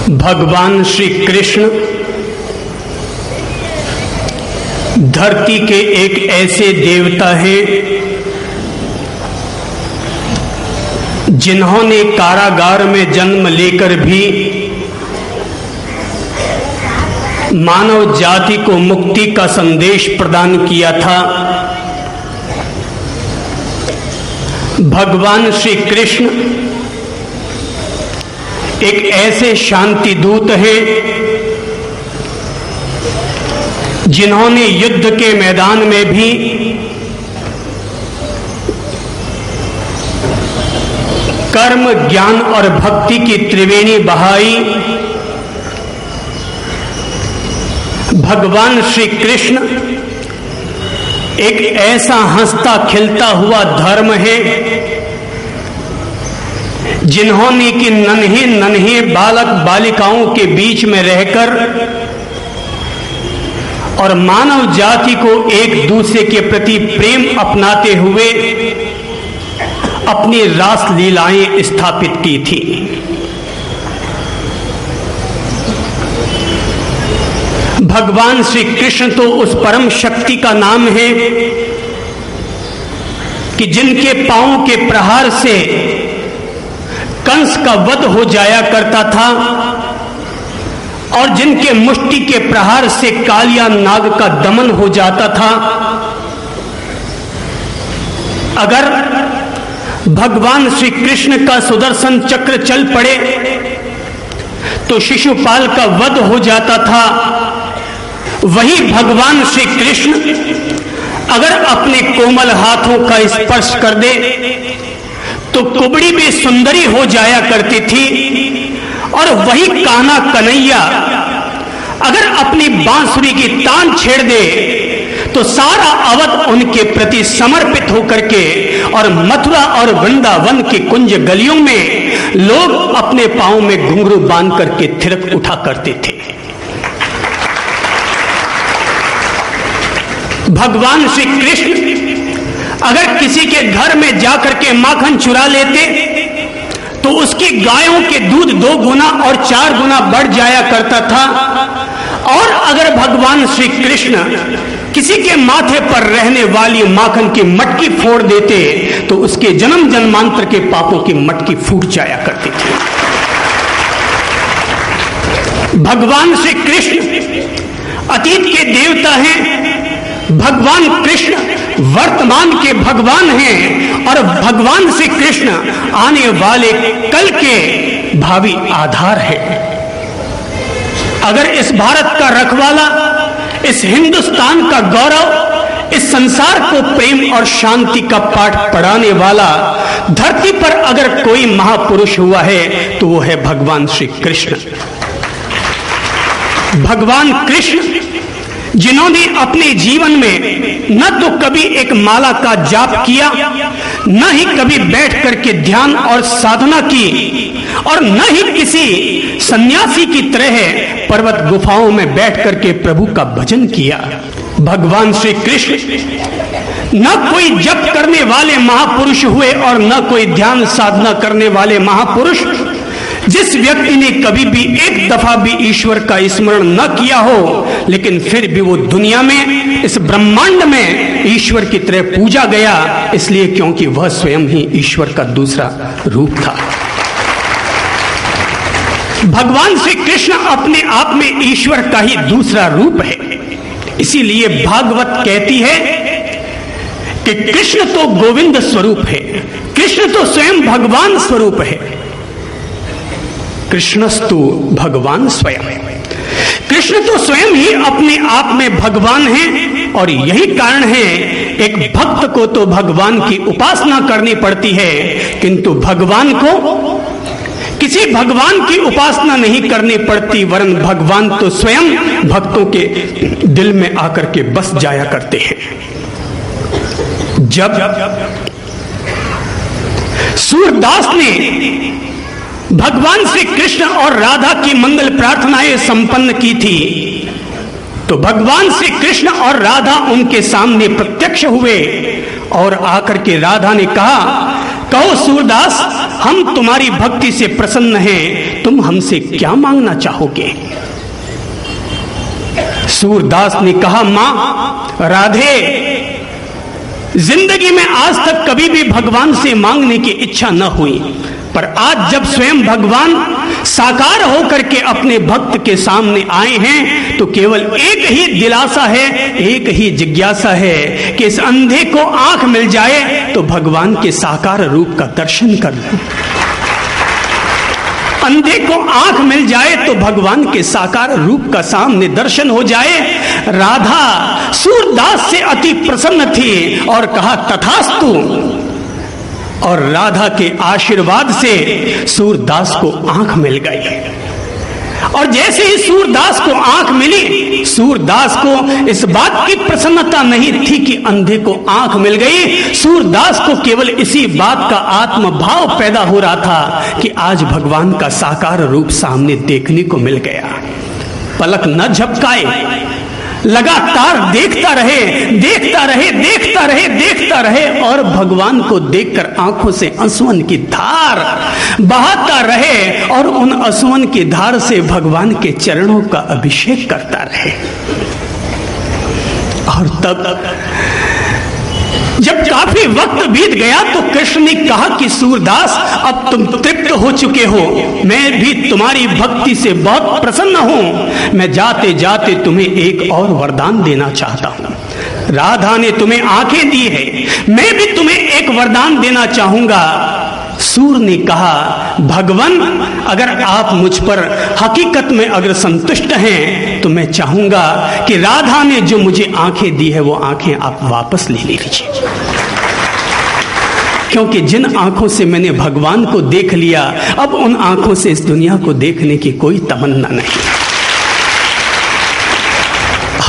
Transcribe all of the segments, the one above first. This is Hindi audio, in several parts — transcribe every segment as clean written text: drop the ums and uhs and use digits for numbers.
भगवान श्री कृष्ण धरती के एक ऐसे देवता हैं जिन्होंने कारागार में जन्म लेकर भी मानव जाति को मुक्ति का संदेश प्रदान किया था। भगवान श्री कृष्ण एक ऐसे शांति दूत हैं जिन्होंने युद्ध के मैदान में भी कर्म, ज्ञान और भक्ति की त्रिवेणी बहाई। भगवान श्री कृष्ण एक ऐसा हंसता खिलता हुआ धर्म है जिन्होंने कि नन्हे नन्हे बालक बालिकाओं के बीच में रहकर और मानव जाति को एक दूसरे के प्रति प्रेम अपनाते हुए अपनी रास लीलाएं स्थापित की थी। भगवान श्री कृष्ण तो उस परम शक्ति का नाम है कि जिनके पांव के प्रहार से कंस का वध हो जाया करता था और जिनके मुष्टि के प्रहार से कालिया नाग का दमन हो जाता था। अगर भगवान श्री कृष्ण का सुदर्शन चक्र चल पड़े तो शिशुपाल का वध हो जाता था। वही भगवान श्री कृष्ण अगर अपने कोमल हाथों का स्पर्श कर दे तो कुबड़ी भी सुंदरी हो जाया करती थी। और वही कान्हा कन्हैया अगर अपनी बांसुरी की तान छेड़ दे तो सारा अवध उनके प्रति समर्पित होकर के और मथुरा और वृंदावन की कुंज गलियों में लोग अपने पांव में घुंघरू बांध करके थिरक उठा करते थे। भगवान श्री कृष्ण अगर किसी के घर में जाकर के माखन चुरा लेते तो उसकी गायों के दूध 2 गुना और 4 गुना बढ़ जाया करता था। और अगर भगवान श्री कृष्ण किसी के माथे पर रहने वाली माखन की मटकी फोड़ देते तो उसके जन्म जन्मांतर के पापों की मटकी फूट जाया करती थी। भगवान श्री कृष्ण अतीत के देवता हैं, भगवान कृष्ण वर्तमान के भगवान हैं और भगवान श्री कृष्ण आने वाले कल के भावी आधार है। अगर इस भारत का रखवाला, इस हिंदुस्तान का गौरव, इस संसार को प्रेम और शांति का पाठ पढ़ाने वाला धरती पर अगर कोई महापुरुष हुआ है तो वो है भगवान श्री कृष्ण। भगवान कृष्ण जिन्होंने अपने जीवन में न तो कभी एक माला का जाप किया, न ही कभी बैठ करके ध्यान और साधना की और न ही किसी सन्यासी की तरह पर्वत गुफाओं में बैठ करके प्रभु का भजन किया। भगवान श्री कृष्ण न कोई जप करने वाले महापुरुष हुए और न कोई ध्यान साधना करने वाले महापुरुष। जिस व्यक्ति ने कभी भी एक दफा भी ईश्वर का स्मरण न किया हो लेकिन फिर भी वो दुनिया में, इस ब्रह्मांड में ईश्वर की तरह पूजा गया, इसलिए क्योंकि वह स्वयं ही ईश्वर का दूसरा रूप था। भगवान श्री कृष्ण अपने आप में ईश्वर का ही दूसरा रूप है। इसीलिए भागवत कहती है कि कृष्ण तो गोविंद स्वरूप है, कृष्ण तो स्वयं भगवान स्वरूप है। कृष्णस्तु भगवान स्वयं, कृष्ण तो स्वयं ही अपने आप में भगवान हैं। और यही कारण है एक भक्त को तो भगवान की उपासना करनी पड़ती है किंतु भगवान को किसी भगवान की उपासना नहीं करनी पड़ती, वरन भगवान तो स्वयं भक्तों के दिल में आकर के बस जाया करते हैं। जब सूरदास ने भगवान श्री कृष्ण और राधा की मंगल प्रार्थनाएं संपन्न की थी तो भगवान श्री कृष्ण और राधा उनके सामने प्रत्यक्ष हुए और आकर के राधा ने कहा कहो सूरदास, हम तुम्हारी भक्ति से प्रसन्न हैं, तुम हमसे क्या मांगना चाहोगे? सूरदास ने कहा, मां राधे, जिंदगी में आज तक कभी भी भगवान से मांगने की इच्छा न हुई, पर आज जब स्वयं भगवान साकार होकर के अपने भक्त के सामने आए हैं तो केवल एक ही दिलासा है, एक ही जिज्ञासा है कि इस अंधे को आंख मिल जाए तो भगवान के साकार रूप का दर्शन कर लूं। अंधे को आंख मिल जाए तो भगवान के साकार रूप का सामने दर्शन हो जाए। राधा सूरदास से अति प्रसन्न थी और कहा, तथास्तु। और राधा के आशीर्वाद से सूरदास को आंख मिल गई। और जैसे ही सूरदास को आंख मिली, सूरदास को इस बात की प्रसन्नता नहीं थी कि अंधे को आंख मिल गई। सूरदास को केवल इसी बात का आत्मभाव पैदा हो रहा था कि आज भगवान का साकार रूप सामने देखने को मिल गया। पलक न झपकाए, लगातार देखता रहे, देखता रहे, देखता रहे, देखता रहे और भगवान को देखकर आंखों से आंसुओं की धार बहाता रहे और उन आंसुओं की धार से भगवान के चरणों का अभिषेक करता रहे। और तब जब काफी वक्त बीत गया तो कृष्ण ने कहा कि सूरदास, अब तुम तृप्त हो चुके हो, मैं भी तुम्हारी भक्ति से बहुत प्रसन्न हूं। मैं जाते जाते तुम्हें एक और वरदान देना चाहता हूं। राधा ने तुम्हें आंखें दी है, मैं भी तुम्हें एक वरदान देना चाहूंगा। सूर ने कहा, भगवान, अगर आप मुझ पर हकीकत में अगर संतुष्ट हैं तो मैं चाहूंगा कि राधा ने जो मुझे आंखें दी है वो आंखें आप वापस ले लीजिए, क्योंकि जिन आंखों से मैंने भगवान को देख लिया, अब उन आंखों से इस दुनिया को देखने की कोई तमन्ना नहीं।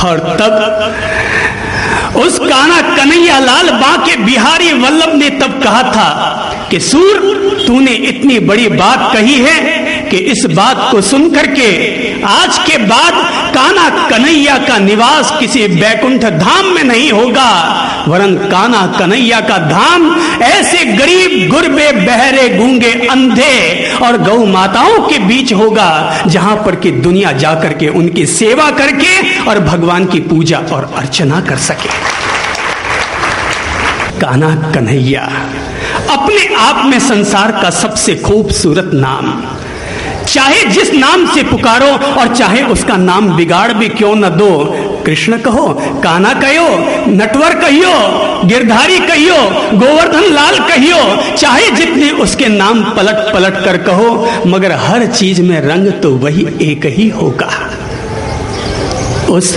और तब उस काना कन्हैया लाल बांके बिहारी वल्लभ ने तब कहा था कि सूर, तूने इतनी बड़ी बात कही है कि इस बात को सुनकर के आज के बाद काना कन्हैया का निवास किसी बैकुंठ धाम में नहीं होगा, वरन काना कन्हैया का धाम ऐसे गरीब गुरबे बहरे गूंगे अंधे और गौ माताओं के बीच होगा, जहां पर कि दुनिया जाकर के उनकी सेवा करके और भगवान की पूजा और अर्चना कर सके। काना कन्हैया अपने आप में संसार का सबसे खूबसूरत नाम, चाहे जिस नाम से पुकारो और चाहे उसका नाम बिगाड़ भी क्यों न दो, कृष्ण कहो, काना कहियो, नटवर कहियो, गिरधारी कहियो, गोवर्धन लाल कहियो, चाहे जितने उसके नाम पलट पलट कर कहो, मगर हर चीज में रंग तो वही एक ही होगा। उस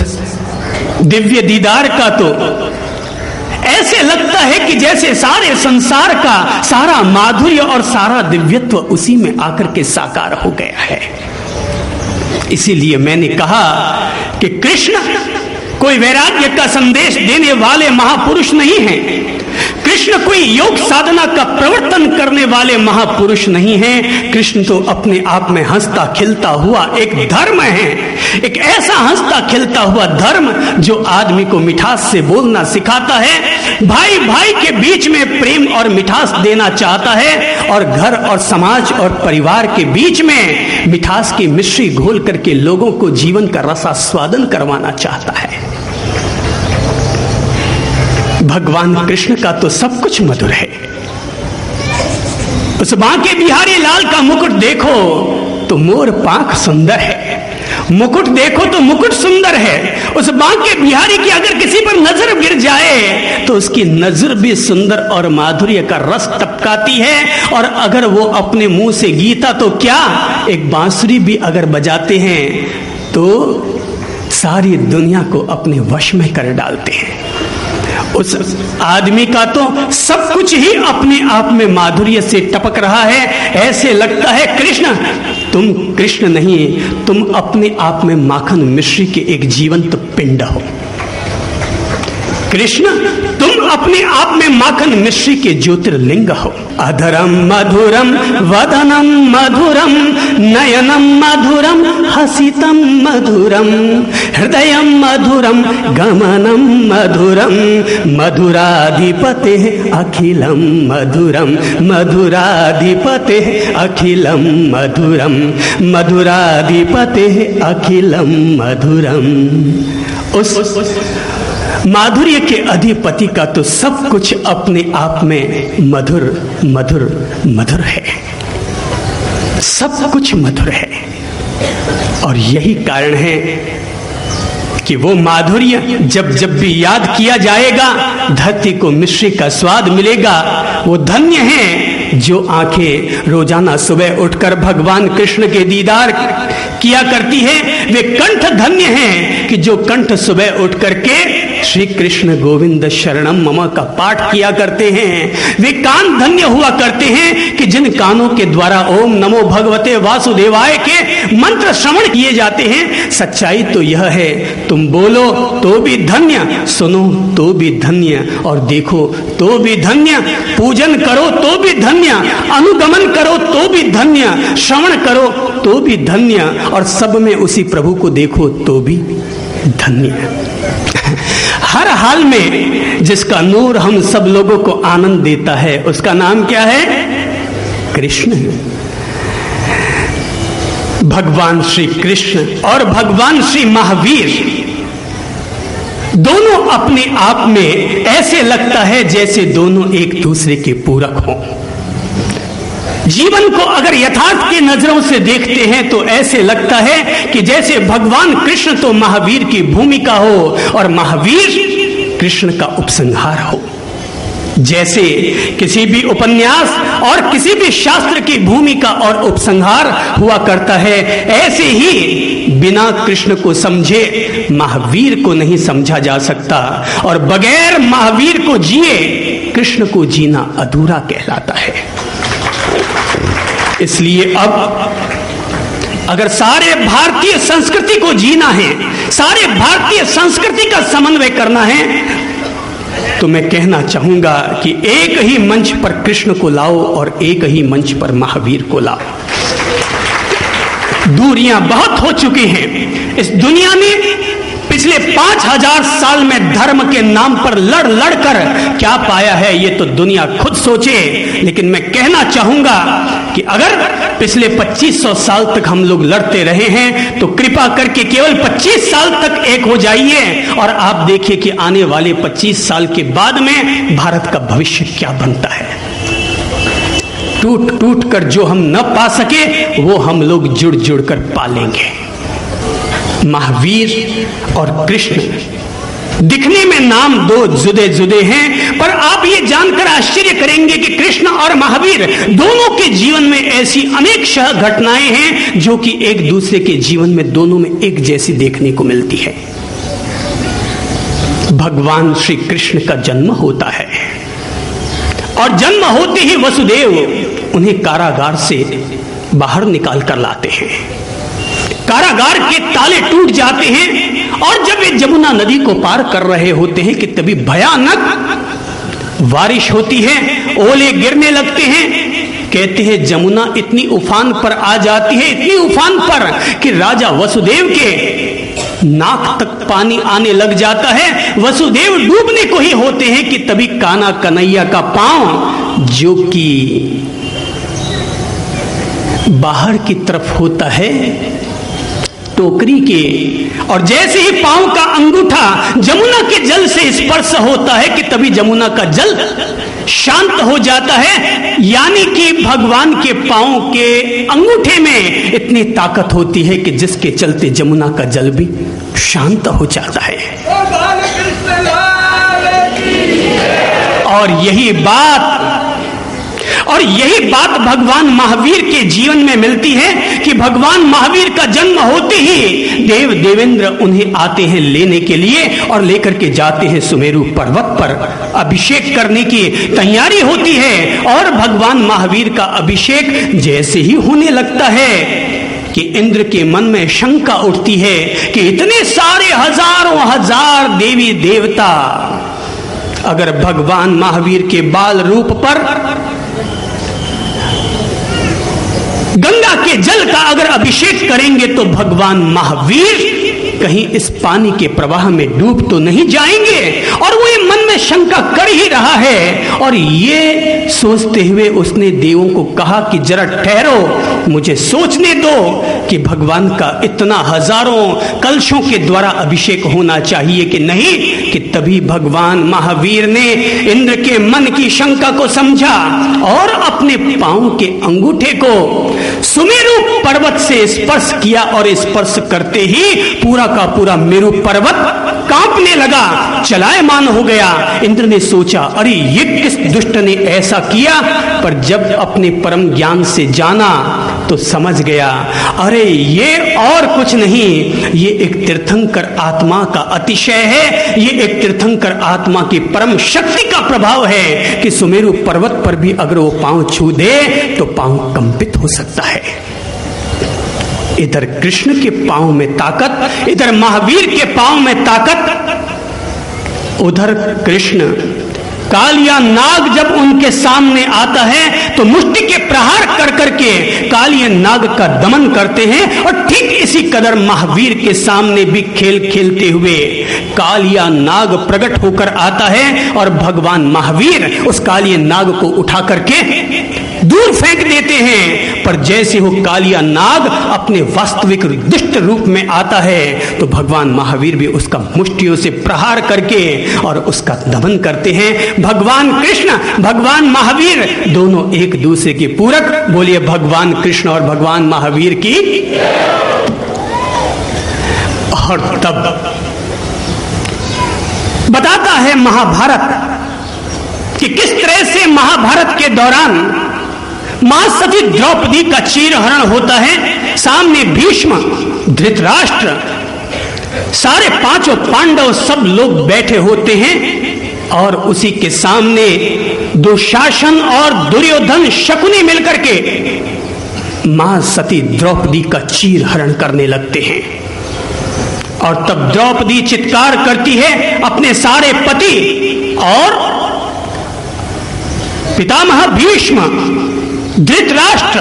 दिव्य दीदार का तो ऐसे लगता है कि जैसे सारे संसार का सारा माधुर्य और सारा दिव्यत्व उसी में आकर के साकार हो गया है। इसीलिए मैंने कहा कि कृष्ण कोई वैराग्य का संदेश देने वाले महापुरुष नहीं हैं। कृष्ण कोई योग साधना का प्रवर्तन करने वाले महापुरुष नहीं हैं। कृष्ण तो अपने आप में हंसता खिलता हुआ एक धर्म है, एक ऐसा हंसता खिलता हुआ धर्म जो आदमी को मिठास से बोलना सिखाता है, भाई भाई के बीच में प्रेम और मिठास देना चाहता है, और घर और समाज और परिवार के बीच में मिठास की मिश्री घोल करके लोगों को जीवन का रसास्वादन करवाना चाहता है। भगवान कृष्ण का तो सब कुछ मधुर है। उस बांके बिहारी लाल का मुकुट देखो तो मोर पांख सुंदर है, मुकुट देखो तो मुकुट सुंदर है। उस बांके बिहारी की अगर किसी पर नजर गिर जाए तो उसकी नजर भी सुंदर और माधुर्य का रस टपकाती है, और अगर वो अपने मुंह से गीता तो क्या, एक बांसुरी भी अगर बजाते हैं तो सारी दुनिया को अपने वश में कर डालते हैं। उस आदमी का तो सब कुछ ही अपने आप में माधुर्य से टपक रहा है। ऐसे लगता है कृष्ण, तुम कृष्ण नहीं, तुम अपने आप में माखन मिश्री के एक जीवंत पिंड हो। कृष्ण, तुम अपने आप में माखन मिश्री के ज्योतिर्लिंग हो। अधरम मधुरम वदनम मधुरम नयनम मधुरम हसितम मधुरम हृदयम मधुरम गमनम मधुरम मधुराधिपते अखिलम मधुरम मधुराधिपते अखिलम मधुरम मधुराधिपते अखिलम मधुरम। उस माधुर्य के अधिपति का तो सब कुछ अपने आप में मधुर मधुर मधुर है, सब कुछ मधुर है। और यही कारण है कि वो माधुर्य जब जब भी याद किया जाएगा धरती को मिश्री का स्वाद मिलेगा। वो धन्य है जो आंखें रोजाना सुबह उठकर भगवान कृष्ण के दीदार किया करती है। वे कंठ धन्य हैं कि जो कंठ सुबह उठ करके श्री कृष्ण गोविंद शरणम मम का पाठ किया करते हैं। वे कान धन्य हुआ करते हैं कि जिन कानों के द्वारा ओम नमो भगवते वासुदेवाय के मंत्र श्रवण किए जाते हैं। सच्चाई तो यह है, तुम बोलो तो भी धन्य, सुनो तो भी धन्य, और देखो तो भी धन्य, पूजन करो तो भी धन्य, अनुगमन करो तो भी धन्य, श्रवण करो तो भी धन्य, और सब में उसी प्रभु को देखो तो भी धन्य। हर हाल में जिसका नूर हम सब लोगों को आनंद देता है उसका नाम क्या है? कृष्ण। भगवान श्री कृष्ण और भगवान श्री महावीर दोनों अपने आप में ऐसे लगता है जैसे दोनों एक दूसरे के पूरक हों। जीवन को अगर यथार्थ की नजरों से देखते हैं तो ऐसे लगता है कि जैसे भगवान कृष्ण तो महावीर की भूमिका हो और महावीर कृष्ण का उपसंहार हो। जैसे किसी भी उपन्यास और किसी भी शास्त्र की भूमिका और उपसंहार हुआ करता है, ऐसे ही बिना कृष्ण को समझे महावीर को नहीं समझा जा सकता, और बगैर महावीर को जिए कृष्ण को जीना अधूरा कहलाता है। इसलिए अब अगर सारे भारतीय संस्कृति को जीना है, सारे भारतीय संस्कृति का समन्वय करना है, तो मैं कहना चाहूंगा कि एक ही मंच पर कृष्ण को लाओ और एक ही मंच पर महावीर को लाओ। दूरियां बहुत हो चुकी हैं इस दुनिया में। पिछले 5000 साल में धर्म के नाम पर लड़ लड़ कर क्या पाया है ये तो दुनिया खुद सोचे। लेकिन मैं कहना चाहूंगा कि अगर पिछले 2500 साल तक हम लोग लड़ते रहे हैं तो कृपा करके केवल 25 साल तक एक हो जाइए, और आप देखिए कि आने वाले 25 साल के बाद में भारत का भविष्य क्या बनता है। टूट टूट कर जो हम न पा सके वो हम लोग जुड़ जुड़ कर पालेंगे। महावीर और कृष्ण दिखने में नाम दो जुदे जुदे हैं, पर आप ये जानकर आश्चर्य करेंगे कि कृष्ण और महावीर दोनों के जीवन में ऐसी अनेक घटनाएं हैं जो कि एक दूसरे के जीवन में दोनों में एक जैसी देखने को मिलती है। भगवान श्री कृष्ण का जन्म होता है और जन्म होते ही वसुदेव उन्हें कारागार से बाहर निकाल कर लाते हैं। कारागार के ताले टूट जाते हैं और जब वे जमुना नदी को पार कर रहे होते हैं कि तभी भयानक बारिश होती है, ओले गिरने लगते हैं। कहते हैं जमुना इतनी उफान पर आ जाती है, इतनी उफान पर कि राजा वसुदेव के नाक तक पानी आने लग जाता है। वसुदेव डूबने को ही होते हैं कि तभी कान्हा कन्हैया का पांव जो कि बाहर की तरफ होता है टोकरी के, और जैसे ही पांव का अंगूठा जमुना के जल से स्पर्श होता है कि तभी जमुना का जल शांत हो जाता है। यानी कि भगवान के पांव के अंगूठे में इतनी ताकत होती है कि जिसके चलते जमुना का जल भी शांत हो जाता है। और यही बात भगवान महावीर के जीवन में मिलती है कि भगवान महावीर का जन्म होते ही देव देवेंद्र उन्हें आते हैं लेने के लिए और लेकर के जाते हैं सुमेरु पर्वत पर। अभिषेक करने की तैयारी होती है और भगवान महावीर का अभिषेक जैसे ही होने लगता है कि इंद्र के मन में शंका उठती है कि इतने सारे हजारों हजार देवी देवता अगर भगवान महावीर के बाल रूप पर गंगा के जल का अगर अभिषेक करेंगे तो भगवान महावीर कहीं इस पानी के प्रवाह में डूब तो नहीं जाएंगे। और वो ये मन में शंका कर ही रहा है, और ये सोचते हुए उसने देवों को कहा कि जरा ठहरो, मुझे सोचने दो कि भगवान का इतना हजारों कलशों के द्वारा अभिषेक होना चाहिए कि नहीं। कि तभी भगवान महावीर ने इंद्र के मन की शंका को समझा और अपने पांव के अंगूठे को सुमेरु पर्वत से स्पर्श किया, और स्पर्श करते ही पूरा का पूरा मेरु पर्वत कांपने लगा, चलायमान हो गया। इंद्र ने सोचा, अरे ये किस दुष्ट ने ऐसा किया? पर जब अपने परम ज्ञान से जाना तो समझ गया, अरे ये और कुछ नहीं, ये एक तीर्थंकर आत्मा का अतिशय है, ये एक तीर्थंकर आत्मा की परम शक्ति का प्रभाव है कि सुमेरु पर्वत पर भी अगर वो पांव छू दे तो पांव कंपित हो सकता है। इधर कृष्ण के पांव में ताकत, इधर महावीर के पांव में ताकत। उधर कृष्ण कालिया नाग जब उनके सामने आता है तो मुष्टि के प्रहार कर करके कालिया नाग का दमन करते हैं, और ठीक इसी कदर महावीर के सामने भी खेल खेलते हुए कालिया नाग प्रकट होकर आता है, और भगवान महावीर उस कालिया नाग को उठा करके दूर फेंक देते हैं। पर जैसे वो कालिया नाग अपने वास्तविक दुष्ट रूप में आता है तो भगवान महावीर भी उसका मुष्टियों से प्रहार करके और उसका दमन करते हैं। भगवान कृष्ण भगवान महावीर दोनों एक दूसरे के पूरक। बोलिए भगवान कृष्ण और भगवान महावीर की। और तब बताता है महाभारत कि किस तरह से महाभारत के दौरान मां सती द्रौपदी का चीरहरण होता है। सामने भीष्म, धृतराष्ट्र, सारे पांचों पांडव सब लोग बैठे होते हैं, और उसी के सामने दुशासन और दुर्योधन, शकुनी मिलकर के मां सती द्रौपदी का चीरहरण करने लगते हैं। और तब द्रौपदी चित्कार करती है अपने सारे पति और पितामह भीष्म, धृतराष्ट्र,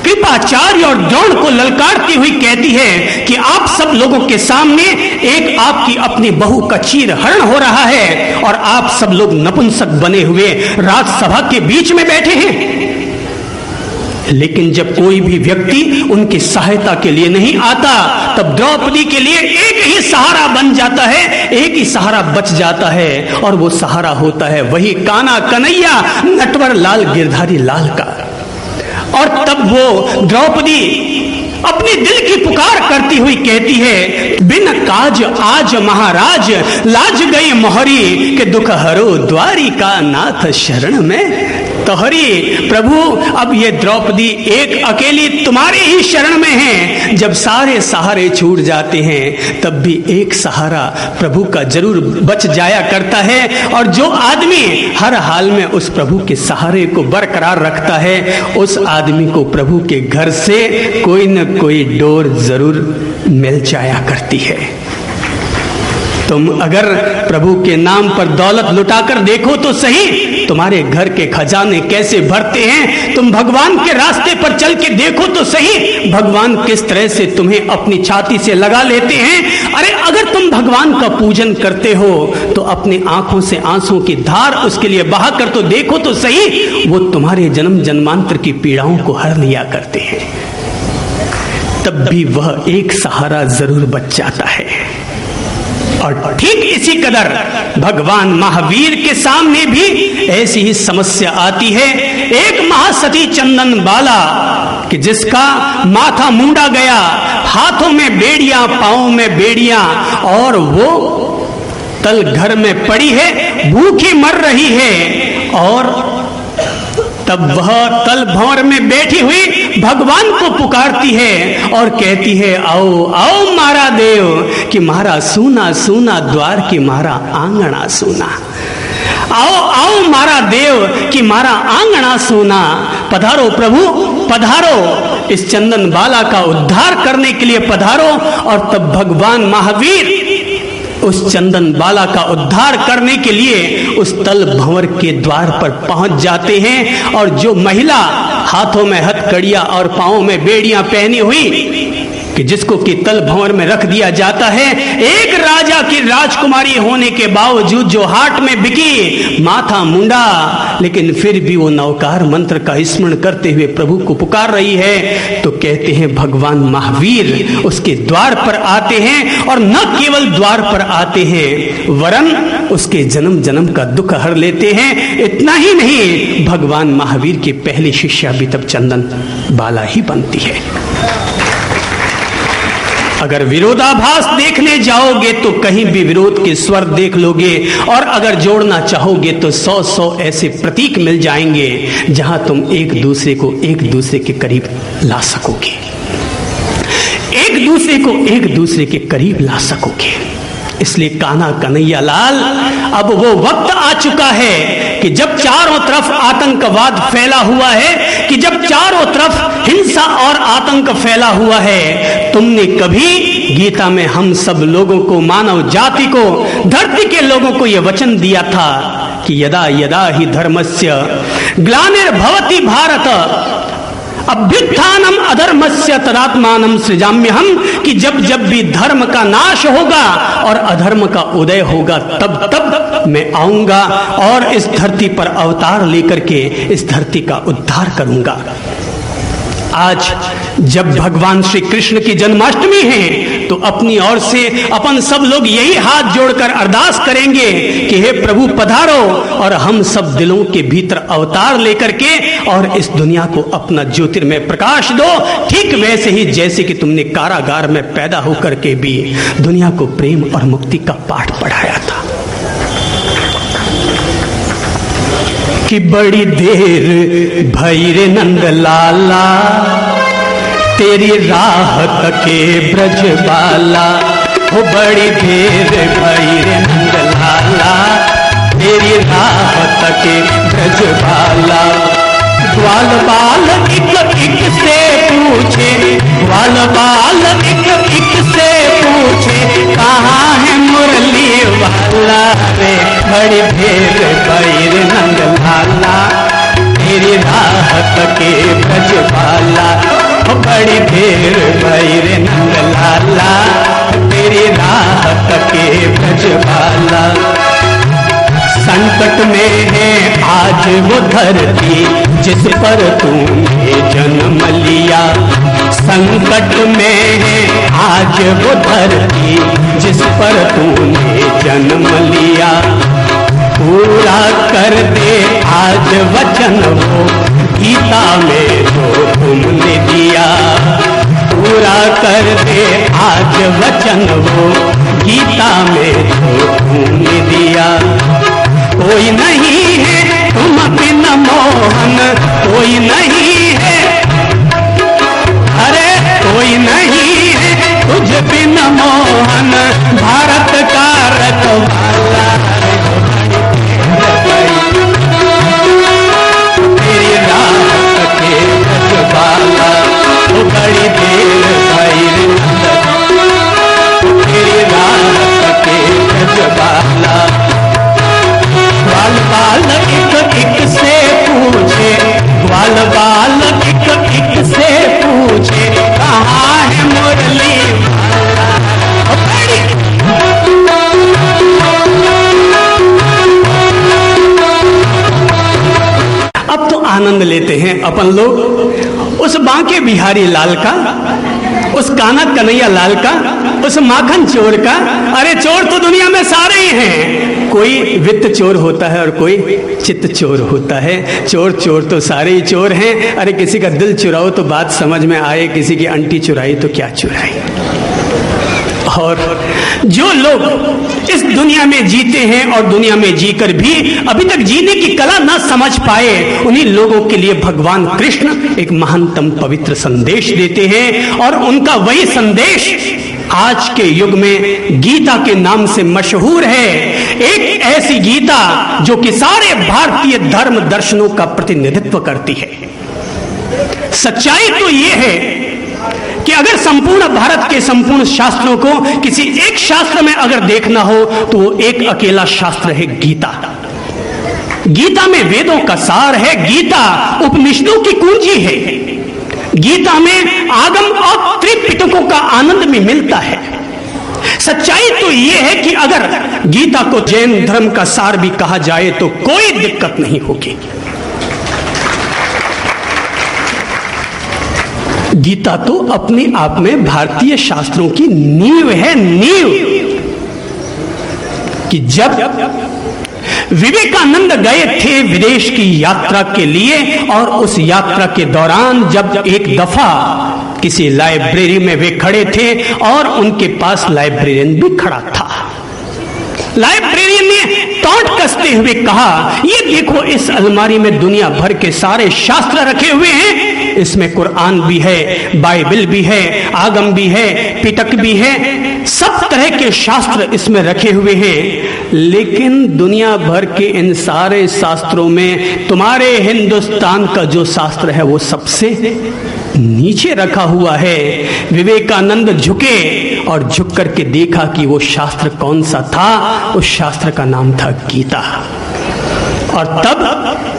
कृपाचार्य और द्रोण को ललकारती हुई कहती है कि आप सब लोगों के सामने एक आपकी अपनी बहू का चीरहरण हो रहा है, और आप सब लोग नपुंसक बने हुए राजसभा के बीच में बैठे हैं। लेकिन जब कोई भी व्यक्ति उनकी सहायता के लिए नहीं आता, तब द्रौपदी के लिए एक ही सहारा बन जाता है, एक ही सहारा बच जाता है, और वो सहारा होता है वही काना कन्हैया नटवर लाल गिरधारी लाल का। और तब वो द्रौपदी अपने दिल की पुकार करती हुई कहती है, बिन काज आज महाराज लाज गई मोहरी, के दुख हरो द्वारिका नाथ शरण में तोहरी। प्रभु अब ये द्रौपदी एक अकेली तुम्हारे ही शरण में है। जब सारे सहारे छूट जाते हैं तब भी एक सहारा प्रभु का जरूर बच जाया करता है, और जो आदमी हर हाल में उस प्रभु के सहारे को बरकरार रखता है, उस आदमी को प्रभु के घर से कोई न कोई डोर जरूर मिल जाया करती है। तुम अगर प्रभु के नाम पर दौलत लुटाकर देखो तो सही, तुम्हारे घर के खजाने कैसे भरते हैं। तुम भगवान के रास्ते पर चल के देखो तो सही, भगवान किस तरह से तुम्हें अपनी छाती से लगा लेते हैं। अरे अगर तुम भगवान का पूजन करते हो तो अपनी आंखों से आंसू की धार उसके लिए बहा कर तो देखो तो सही, वो तुम्हारे जन्म जन्मांतर की पीड़ाओं को हर लिया करते हैं। तब भी वह एक सहारा जरूर बच जाता है। और ठीक इसी कदर भगवान महावीर के सामने भी ऐसी ही समस्या आती है। एक महासती चंदन बाला कि जिसका माथा मुंडा गया, हाथों में बेड़ियां, पांवों में बेड़ियां, और वो तल घर में पड़ी है, भूखी मर रही है। और तब वह तल भंवर में बैठी हुई भगवान को पुकारती है और कहती है, आओ आओ मारा देव कि मारा सूना सूना द्वार की मारा आंगना सूना। आओ आओ मारा देव कि मारा आंगना सूना। पधारो प्रभु पधारो, इस चंदन बाला का उद्धार करने के लिए पधारो। और तब भगवान महावीर उस चंदन बाला का उद्धार करने के लिए उस तल भंवर के द्वार पर पहुंच जाते हैं। और जो महिला हाथों में हथकड़ियां और पांवों में बेड़ियां पहनी हुई कि जिसको कि तल भंवर में रख दिया जाता है, एक राजा की राजकुमारी होने के बावजूद जो हाट में बिकी, माथा मुंडा, लेकिन फिर भी वो नवकार मंत्र का स्मरण करते हुए प्रभु को पुकार रही है, तो कहते हैं भगवान महावीर उसके द्वार पर आते हैं। और न केवल द्वार पर आते हैं वरन उसके जन्म जन्म का दुख हर लेते हैं। इतना ही नहीं, भगवान महावीर की पहली शिष्या भी तब चंदन बाला ही बनती है। अगर विरोधाभास देखने जाओगे तो कहीं भी विरोध के स्वर देख लोगे, और अगर जोड़ना चाहोगे तो 100 ऐसे प्रतीक मिल जाएंगे जहां तुम एक दूसरे को एक दूसरे के करीब ला सकोगे, एक दूसरे को एक दूसरे के करीब ला सकोगे। इसलिए कान्हा कन्हैया लाल, अब वो वक्त आ चुका है कि जब चारों तरफ आतंकवाद फैला हुआ है, कि जब चारों तरफ हिंसा और आतंक फैला हुआ है, तुमने कभी गीता में हम सब लोगों को, मानव जाति को, धरती के लोगों को यह वचन दिया था कि यदा यदा ही धर्मस्य ग्लानिर्भवति भारत अभ्युत्थानम अधर्मस्य तदात्मानं सृजाम्यहम, कि जब जब भी धर्म का नाश होगा और अधर्म का उदय होगा, तब तब मैं आऊंगा और इस धरती पर अवतार लेकर के इस धरती का उद्धार करूंगा। आज जब भगवान श्री कृष्ण की जन्माष्टमी है, तो अपनी ओर से अपन सब लोग यही हाथ जोड़कर अरदास करेंगे कि हे प्रभु पधारो और हम सब दिलों के भीतर अवतार लेकर के और इस दुनिया को अपना ज्योतिर्मय प्रकाश दो, ठीक वैसे ही जैसे कि तुमने कारागार में पैदा होकर के भी दुनिया को प्रेम और मुक्ति का पाठ पढ़ाया था। कि बड़ी देर भई रे नंद लाला, तेरी राह तके ब्रज बाला, हो बड़ी देर भई रे नंद लाला, तेरी राह तके ब्रज बाला। ग्वाल बाल एक एक से पूछे, ग्वाल बाल एक एक से पूछे, कहाँ है मुरली वाला रे, बड़ी देर भई रे नंद लाला, तेरी राह तके ब्रज बाला, बड़ी देर भई रे नंद लाला, तेरी राह तके ब्रज बाला। संकट में है आज वो धरती जिस पर तूने जन्म लिया, संकट में है आज वो धरती जिस पर तूने जन्म लिया। पूरा कर दे आज वचन वो गीता में जो तुमने दिया, पूरा कर दे आज वचन वो गीता में जो तुमने दिया। कोई नहीं है तुम बिन मोहन, कोई नहीं है, अरे कोई नहीं है तुझ बिन मोहन, भारत का रखवाला तेरी राह के रखवाला, वो बड़ी देर भई रे नंद, तेरी राह के रखवाला। ग्वाल बाल एक एक से पूछे, ग्वाल बाल एक एक से पूछे, कहाँ है मुरली वाला। अब तो आनंद लेते हैं अपन लोग उस बांके बिहारी लाल का, उस कान्हा कन्हैया लाल का, उस माखन चोर का। अरे चोर तो दुनिया में सारे ही हैं, कोई वित्त चोर होता है और कोई चित्त चोर होता है। चोर चोर तो सारे ही चोर हैं। अरे किसी का दिल चुराओ तो बात समझ में आए, किसी की अंटी चुराई तो क्या चुराई। और जो लोग इस दुनिया में जीते हैं और दुनिया में जीकर भी अभी तक जीने की कला ना समझ पाए, उन्हीं लोगों के लिए भगवान कृष्ण एक महानतम पवित्र संदेश देते हैं। और उनका वही संदेश आज के युग में गीता के नाम से मशहूर है। एक ऐसी गीता जो कि सारे भारतीय धर्म दर्शनों का प्रतिनिधित्व करती है। सच्चाई तो ये है कि अगर संपूर्ण भारत के संपूर्ण शास्त्रों को किसी एक शास्त्र में अगर देखना हो तो वो एक अकेला शास्त्र है गीता। गीता में वेदों का सार है, गीता उपनिषदों की कुंजी है, गीता में आगम और त्रिपिटकों का आनंद में मिलता है। सच्चाई तो यह है कि अगर गीता को जैन धर्म का सार भी कहा जाए तो कोई दिक्कत नहीं होगी। गीता तो अपने आप में भारतीय शास्त्रों की नींव है, नींव। कि जब विवेकानंद गए थे विदेश की यात्रा के लिए और उस यात्रा के दौरान जब एक दफा किसी लाइब्रेरी में वे खड़े थे और उनके पास लाइब्रेरियन भी खड़ा था। लाइब्रेरियन ने टॉन्ट कसते हुए कहा, ये देखो इस अलमारी में दुनिया भर के सारे शास्त्र रखे हुए हैं, इसमें कुरान भी है, बाइबल भी है, आगम भी है, पिटक भी है, सब तरह के शास्त्र इसमें रखे हुए हैं, लेकिन दुनिया भर के इन सारे शास्त्रों में तुम्हारे हिंदुस्तान का जो शास्त्र है वो सबसे नीचे रखा हुआ है। विवेकानंद झुके और झुक करके देखा कि वो शास्त्र कौन सा था। उस शास्त्र का नाम था गीता। और तब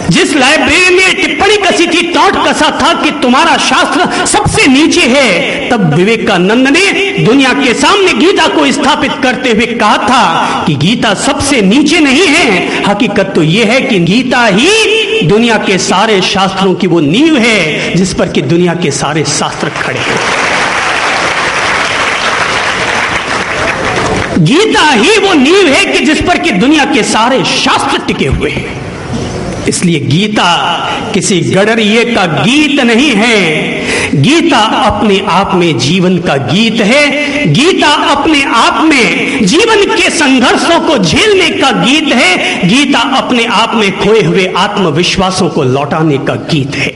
जिस लाइब्रेरी में टिप्पणी कसी थी, टॉन्ट कसा था कि तुम्हारा शास्त्र सबसे नीचे है, तब विवेकानंद ने दुनिया के सामने गीता को स्थापित करते हुए कहा था कि गीता सबसे नीचे नहीं है, हकीकत तो यह है कि गीता ही दुनिया के सारे शास्त्रों की वो नींव है जिस पर कि दुनिया के सारे शास्त्र खड़े हैं। गीता ही वो नींव है कि जिस पर कि दुनिया के सारे शास्त्र टिके हुए हैं। इसलिए गीता किसी गडरिये का गीत नहीं है, गीता अपने आप में जीवन का गीत है। गीता अपने आप में जीवन के संघर्षों को झेलने का गीत है। गीता अपने आप में खोए हुए आत्मविश्वासों को लौटाने का गीत है।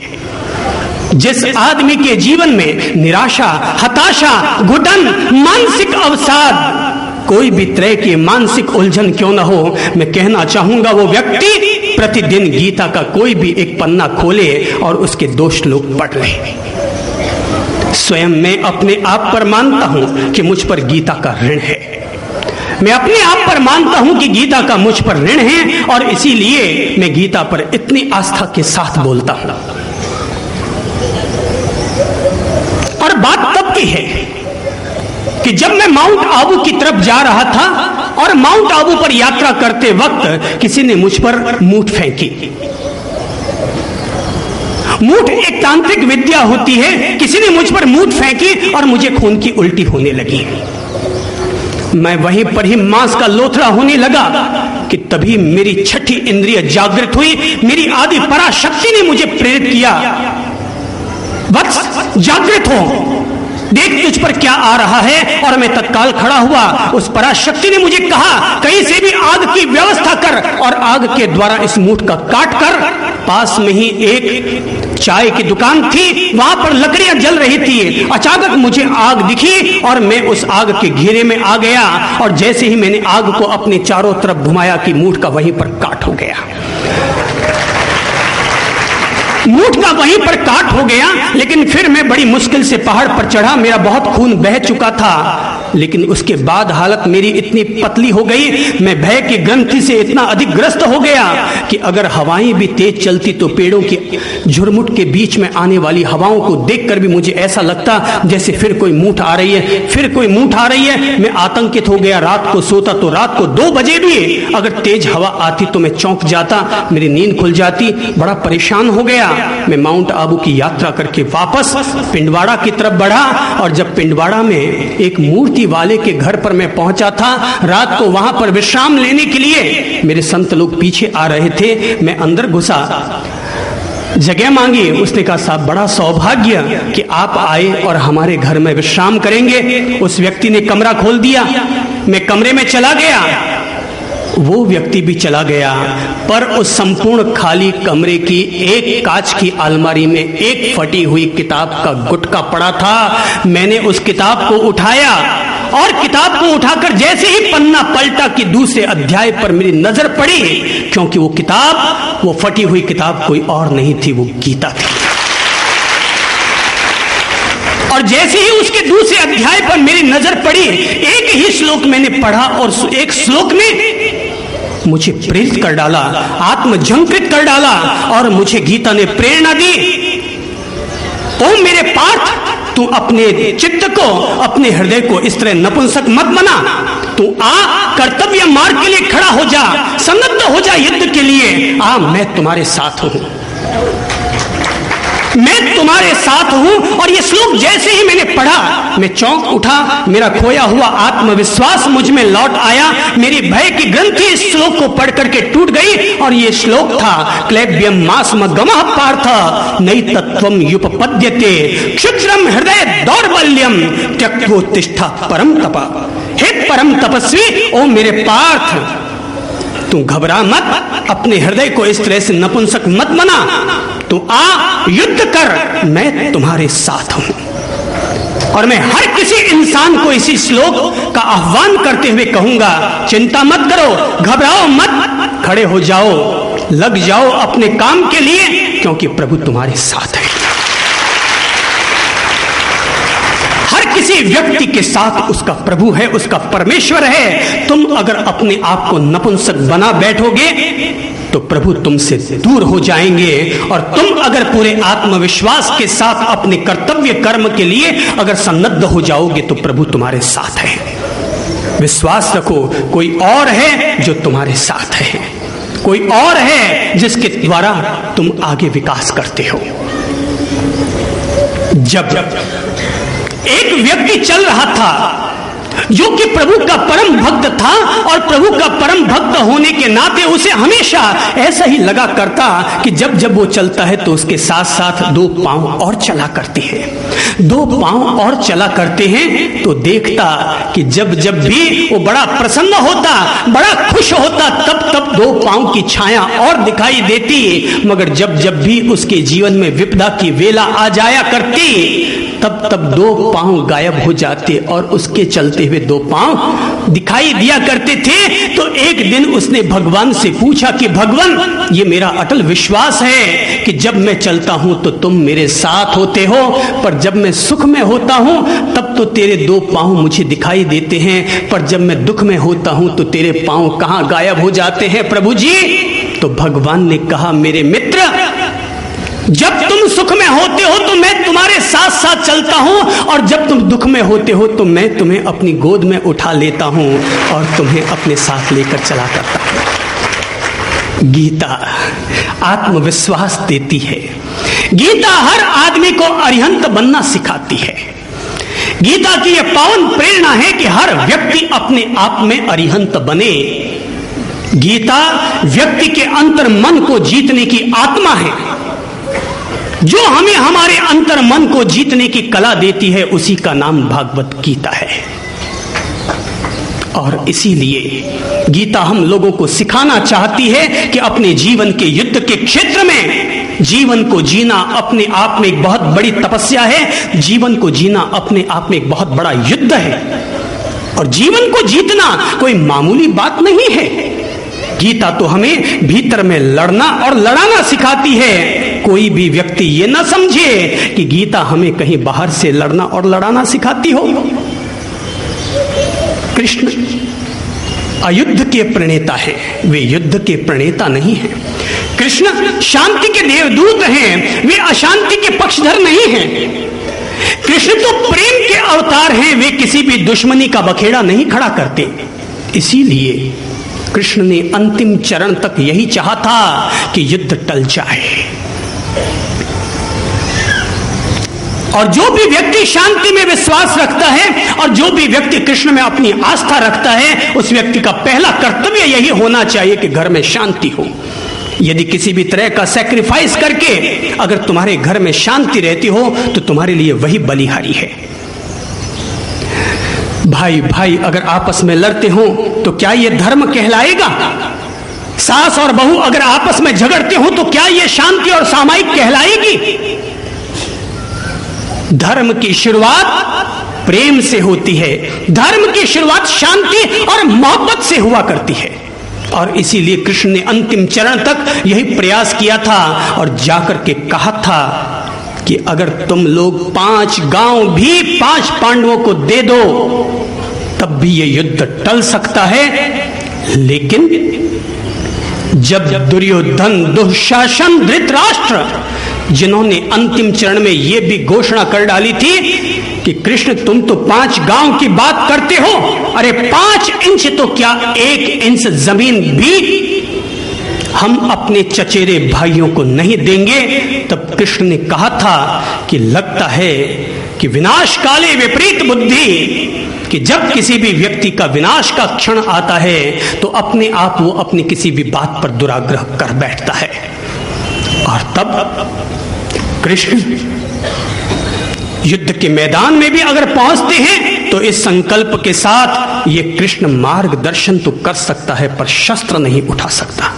जिस आदमी के जीवन में निराशा, हताशा, घुटन, मानसिक अवसाद, कोई भी तरह की मानसिक उलझन क्यों न हो, मैं कहना चाहूंगा वो व्यक्ति प्रतिदिन गीता का कोई भी एक पन्ना खोले और उसके दो श्लोक पढ़ ले। स्वयं मैं अपने आप पर मानता हूं कि मुझ पर गीता का ऋण है। मैं अपने आप पर मानता हूं कि गीता का मुझ पर ऋण है और इसीलिए मैं गीता पर इतनी आस्था के साथ बोलता हूं। और बात तब की है कि जब मैं माउंट आबू की तरफ जा रहा था और माउंट आबू पर यात्रा करते वक्त किसी ने मुझ पर मूठ फेंकी। मूठ एक तांत्रिक विद्या होती है। किसी ने मुझ पर मूठ फेंकी और मुझे खून की उल्टी होने लगी। मैं वहीं पर ही मांस का लोथड़ा होने लगा कि तभी मेरी छठी इंद्रिय जागृत हुई। मेरी आदि पराशक्ति ने मुझे प्रेरित किया, वत्स जागृत हो, देख तुझ पर क्या आ रहा है। और मैं तत्काल खड़ा हुआ। उस पराशक्ति ने मुझे कहा, कहीं से भी आग की व्यवस्था कर और आग के द्वारा इस मूठ का काट कर। पास में ही एक चाय की दुकान थी, वहां पर लकड़ियां जल रही थी। अचानक मुझे आग दिखी और मैं उस आग के घेरे में आ गया और जैसे ही मैंने आग को अपने चारों तरफ घुमाया कि मूठ का वहीं पर काट हो गया। मूठ का वहीं पर काट हो गया। लेकिन फिर मैं बड़ी मुश्किल से पहाड़ पर चढ़ा। मेरा बहुत खून बह चुका था, लेकिन उसके बाद हालत मेरी इतनी पतली हो गई, मैं भय की ग्रंथि से इतना अधिक ग्रस्त हो गया कि अगर हवाएं भी तेज चलती तो पेड़ों की झुरमुट के बीच में आने वाली हवाओं को देखकर भी मुझे ऐसा लगता जैसे फिर कोई मूठ आ रही है, फिर कोई मूठ आ रही है। मैं आतंकित हो गया। रात को सोता तो रात को 2 बजे भी अगर तेज हवा आती तो मैं चौंक जाता, मेरी नींद खुल जाती। बड़ा परेशान हो गया। मैं माउंट आबू की यात्रा करके वापस पिंडवाड़ा की तरफ बढ़ा और जब पिंडवाड़ा में एक मूर्ति वाले के घर पर मैं पहुंचा था, रात को वहां पर विश्राम लेने के लिए मेरे संत लोग पीछे आ रहे थे। मैं अंदर घुसा, जगह मांगी। उसने कहा, साहब बड़ा सौभाग्य कि आप आए और हमारे घर में विश्राम करेंगे। उस व्यक्ति ने कमरा खोल दिया। मैं कमरे में चला गया, वो व्यक्ति भी चला गया, पर उस संपूर्ण खाली कमरे की एक कांच की अलमारी में एक फटी हुई किताब का गुटका पड़ा था। मैंने उस किताब को उठाया और किताब को उठाकर जैसे ही पन्ना पलटा कि दूसरे अध्याय पर मेरी नजर पड़ी, क्योंकि वो किताब, वो फटी हुई किताब कोई और नहीं थी, वो गीता थी। और जैसे ही उसके दूसरे अध्याय पर मेरी नजर पड़ी, एक ही श्लोक मैंने पढ़ा और एक श्लोक ने मुझे प्रेरित कर डाला, आत्मझंकृत कर डाला और मुझे गीता ने प्रेरणा दी, ओ मेरे पार्थ, तू अपने चित्त को, अपने हृदय को इस तरह नपुंसक मत बना। तू आ, कर्तव्य मार्ग के लिए खड़ा हो जा, सन्नद्ध हो जा युद्ध के लिए। आ, मैं तुम्हारे साथ हूं, मैं तुम्हारे साथ हूं। और ये श्लोक जैसे ही मैंने पढ़ा, मैं चौंक उठा, मेरा खोया हुआ आत्मविश्वास मुझ में लौट आया, मेरी भय की ग्रंथि इस श्लोक को पढ़ करके टूट गई। और ये श्लोक था, क्लैब्यम मास्म गमः पार्थ नई तत्वम युपपद्यते क्षुद्रम हृदय दौर्बल्यम त्यक्तोत्तिष्ठा परम तप। हे परम तपस्वी, ओ मेरे पार्थ, तू घबरा मत, अपने हृदय को इस तरह से नपुंसक मत बना, तू आ, युद्ध कर, मैं तुम्हारे साथ हूं। और मैं हर किसी इंसान को इसी श्लोक का आह्वान करते हुए कहूंगा, चिंता मत करो, घबराओ मत, खड़े हो जाओ, लग जाओ अपने काम के लिए, क्योंकि प्रभु तुम्हारे साथ है। किसी व्यक्ति के साथ उसका प्रभु है, उसका परमेश्वर है। तुम अगर अपने आप को नपुंसक बना बैठोगे तो प्रभु तुमसे दूर हो जाएंगे, और तुम अगर पूरे आत्मविश्वास के साथ अपने कर्तव्य कर्म के लिए अगर सन्नद्ध हो जाओगे तो प्रभु तुम्हारे साथ है। विश्वास रखो, कोई और है जो तुम्हारे साथ है, कोई और है जिसके द्वारा तुम आगे विकास करते हो। जब एक व्यक्ति चल रहा था जो कि प्रभु का परम भक्त था, और प्रभु का परम भक्त होने के नाते उसे हमेशा ऐसा ही लगा करता कि जब जब वो चलता है तो उसके साथ साथ दो पांव और चला करते हैं, दो पांव और चला करते हैं। तो देखता कि जब जब भी वो बड़ा प्रसन्न होता, बड़ा खुश होता, तब तब दो पांव की छाया और दिखाई देती। मगर जब जब भी उसके जीवन में विपदा की वेला आ जाया करती, तब तब दो पांव गायब हो जाते और उसके चलते हुए दो पांव दिखाई दिया करते थे। तो एक दिन उसने भगवान से पूछा कि भगवान, ये मेरा अटल विश्वास है कि जब मैं चलता हूं तो तुम मेरे साथ होते हो, पर जब मैं सुख में होता हूं तब तो तेरे दो पांव मुझे दिखाई देते हैं, पर जब मैं दुख में होता हूं तो तेरे पांव कहां गायब हो जाते हैं प्रभु जी। तो भगवान ने कहा, मेरे मित्र, जब तुम सुख में होते हो तो मैं तुम्हारे साथ साथ चलता हूं, और जब तुम दुख में होते हो तो मैं तुम्हें अपनी गोद में उठा लेता हूं और तुम्हें अपने साथ लेकर चला करता हूं। गीता आत्मविश्वास देती है, गीता हर आदमी को अरिहंत बनना सिखाती है। गीता की यह पावन प्रेरणा है कि हर व्यक्ति अपने आप में अरिहंत बने। गीता व्यक्ति के अंतर मन को जीतने की आत्मा है। जो हमें हमारे अंतर मन को जीतने की कला देती है, उसी का नाम भागवत गीता है। और इसीलिए गीता हम लोगों को सिखाना चाहती है कि अपने जीवन के युद्ध के क्षेत्र में जीवन को जीना अपने आप में एक बहुत बड़ी तपस्या है। जीवन को जीना अपने आप में एक बहुत बड़ा युद्ध है, और जीवन को जीतना कोई मामूली बात नहीं है। गीता तो हमें भीतर में लड़ना और लड़ाना सिखाती है। कोई भी व्यक्ति ये ना समझे कि गीता हमें कहीं बाहर से लड़ना और लड़ाना सिखाती हो। कृष्ण अयुद्ध के प्रणेता है, वे युद्ध के प्रणेता नहीं हैं। कृष्ण शांति के देवदूत हैं, वे अशांति के पक्षधर नहीं हैं। कृष्ण तो प्रेम के अवतार हैं, वे किसी भी दुश्मनी का बखेड़ा नहीं खड़ा करते। इसीलिए कृष्ण ने अंतिम चरण तक यही चाहा था कि युद्ध टल जाए, और जो भी व्यक्ति शांति में विश्वास रखता है और जो भी व्यक्ति कृष्ण में अपनी आस्था रखता है, उस व्यक्ति का पहला कर्तव्य यही होना चाहिए कि घर में शांति हो। यदि किसी भी तरह का सैक्रिफाइस करके अगर तुम्हारे घर में शांति रहती हो तो तुम्हारे लिए वही बलिहारी है। भाई भाई अगर आपस में लड़ते हो तो क्या यह धर्म कहलाएगा? सास और बहू अगर आपस में झगड़ते हो तो क्या यह शांति और सामायिक कहलाएगी? धर्म की शुरुआत प्रेम से होती है, धर्म की शुरुआत शांति और मोहब्बत से हुआ करती है। और इसीलिए कृष्ण ने अंतिम चरण तक यही प्रयास किया था और जाकर के कहा था कि अगर तुम लोग 5 गांव भी 5 पांडवों को दे दो तब भी यह युद्ध टल सकता है। लेकिन जब दुर्योधन, दुशासन, धृतराष्ट्र, जिन्होंने अंतिम चरण में यह भी घोषणा कर डाली थी कि कृष्ण तुम तो 5 गांव की बात करते हो, अरे 5 इंच तो क्या 1 इंच जमीन भी हम अपने चचेरे भाइयों को नहीं देंगे, तब कृष्ण ने कहा था कि लगता है कि विनाश काले विपरीत बुद्धि, कि जब किसी भी व्यक्ति का विनाश का क्षण आता है तो अपने आप वो अपनी किसी भी बात पर दुराग्रह कर बैठता है। और तब कृष्ण युद्ध के मैदान में भी अगर पहुंचते हैं तो इस संकल्प के साथ ये कृष्ण मार्गदर्शन तो कर सकता है पर शस्त्र नहीं उठा सकता।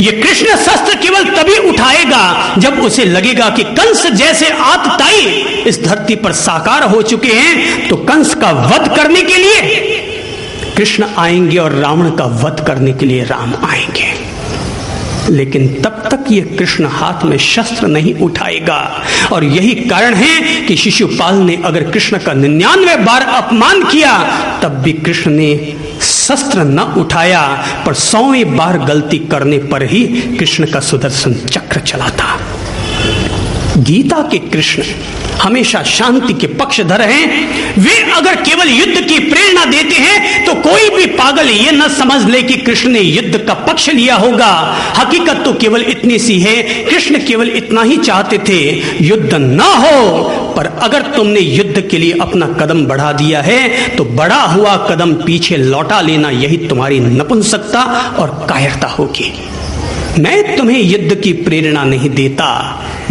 ये कृष्ण शस्त्र केवल तभी उठाएगा जब उसे लगेगा कि कंस जैसे आतताई इस धरती पर साकार हो चुके हैं, तो कंस का वध करने के लिए कृष्ण आएंगे और रावण का वध करने के लिए राम आएंगे। लेकिन तब तक ये कृष्ण हाथ में शस्त्र नहीं उठाएगा। और यही कारण है कि शिशुपाल ने अगर कृष्ण का 99 बार अपमान किया तब भी कृष्ण ने शस्त्र न उठाया, पर 100वीं बार गलती करने पर ही कृष्ण का सुदर्शन चक्र चला था। गीता के कृष्ण हमेशा शांति के पक्षधर हैं। वे अगर केवल युद्ध की प्रेरणा देते हैं तो कोई भी पागल ये न समझ ले कि कृष्ण ने युद्ध का पक्ष लिया होगा। हकीकत तो केवल इतनी सी है, कृष्ण केवल इतना ही चाहते थे युद्ध न हो, पर अगर तुमने युद्ध के लिए अपना कदम बढ़ा दिया है तो बढ़ा हुआ कदम पीछे लौटा लेना, यही तुम्हारी नपुंसकता और कायरता होगी। मैं तुम्हें युद्ध की प्रेरणा नहीं देता,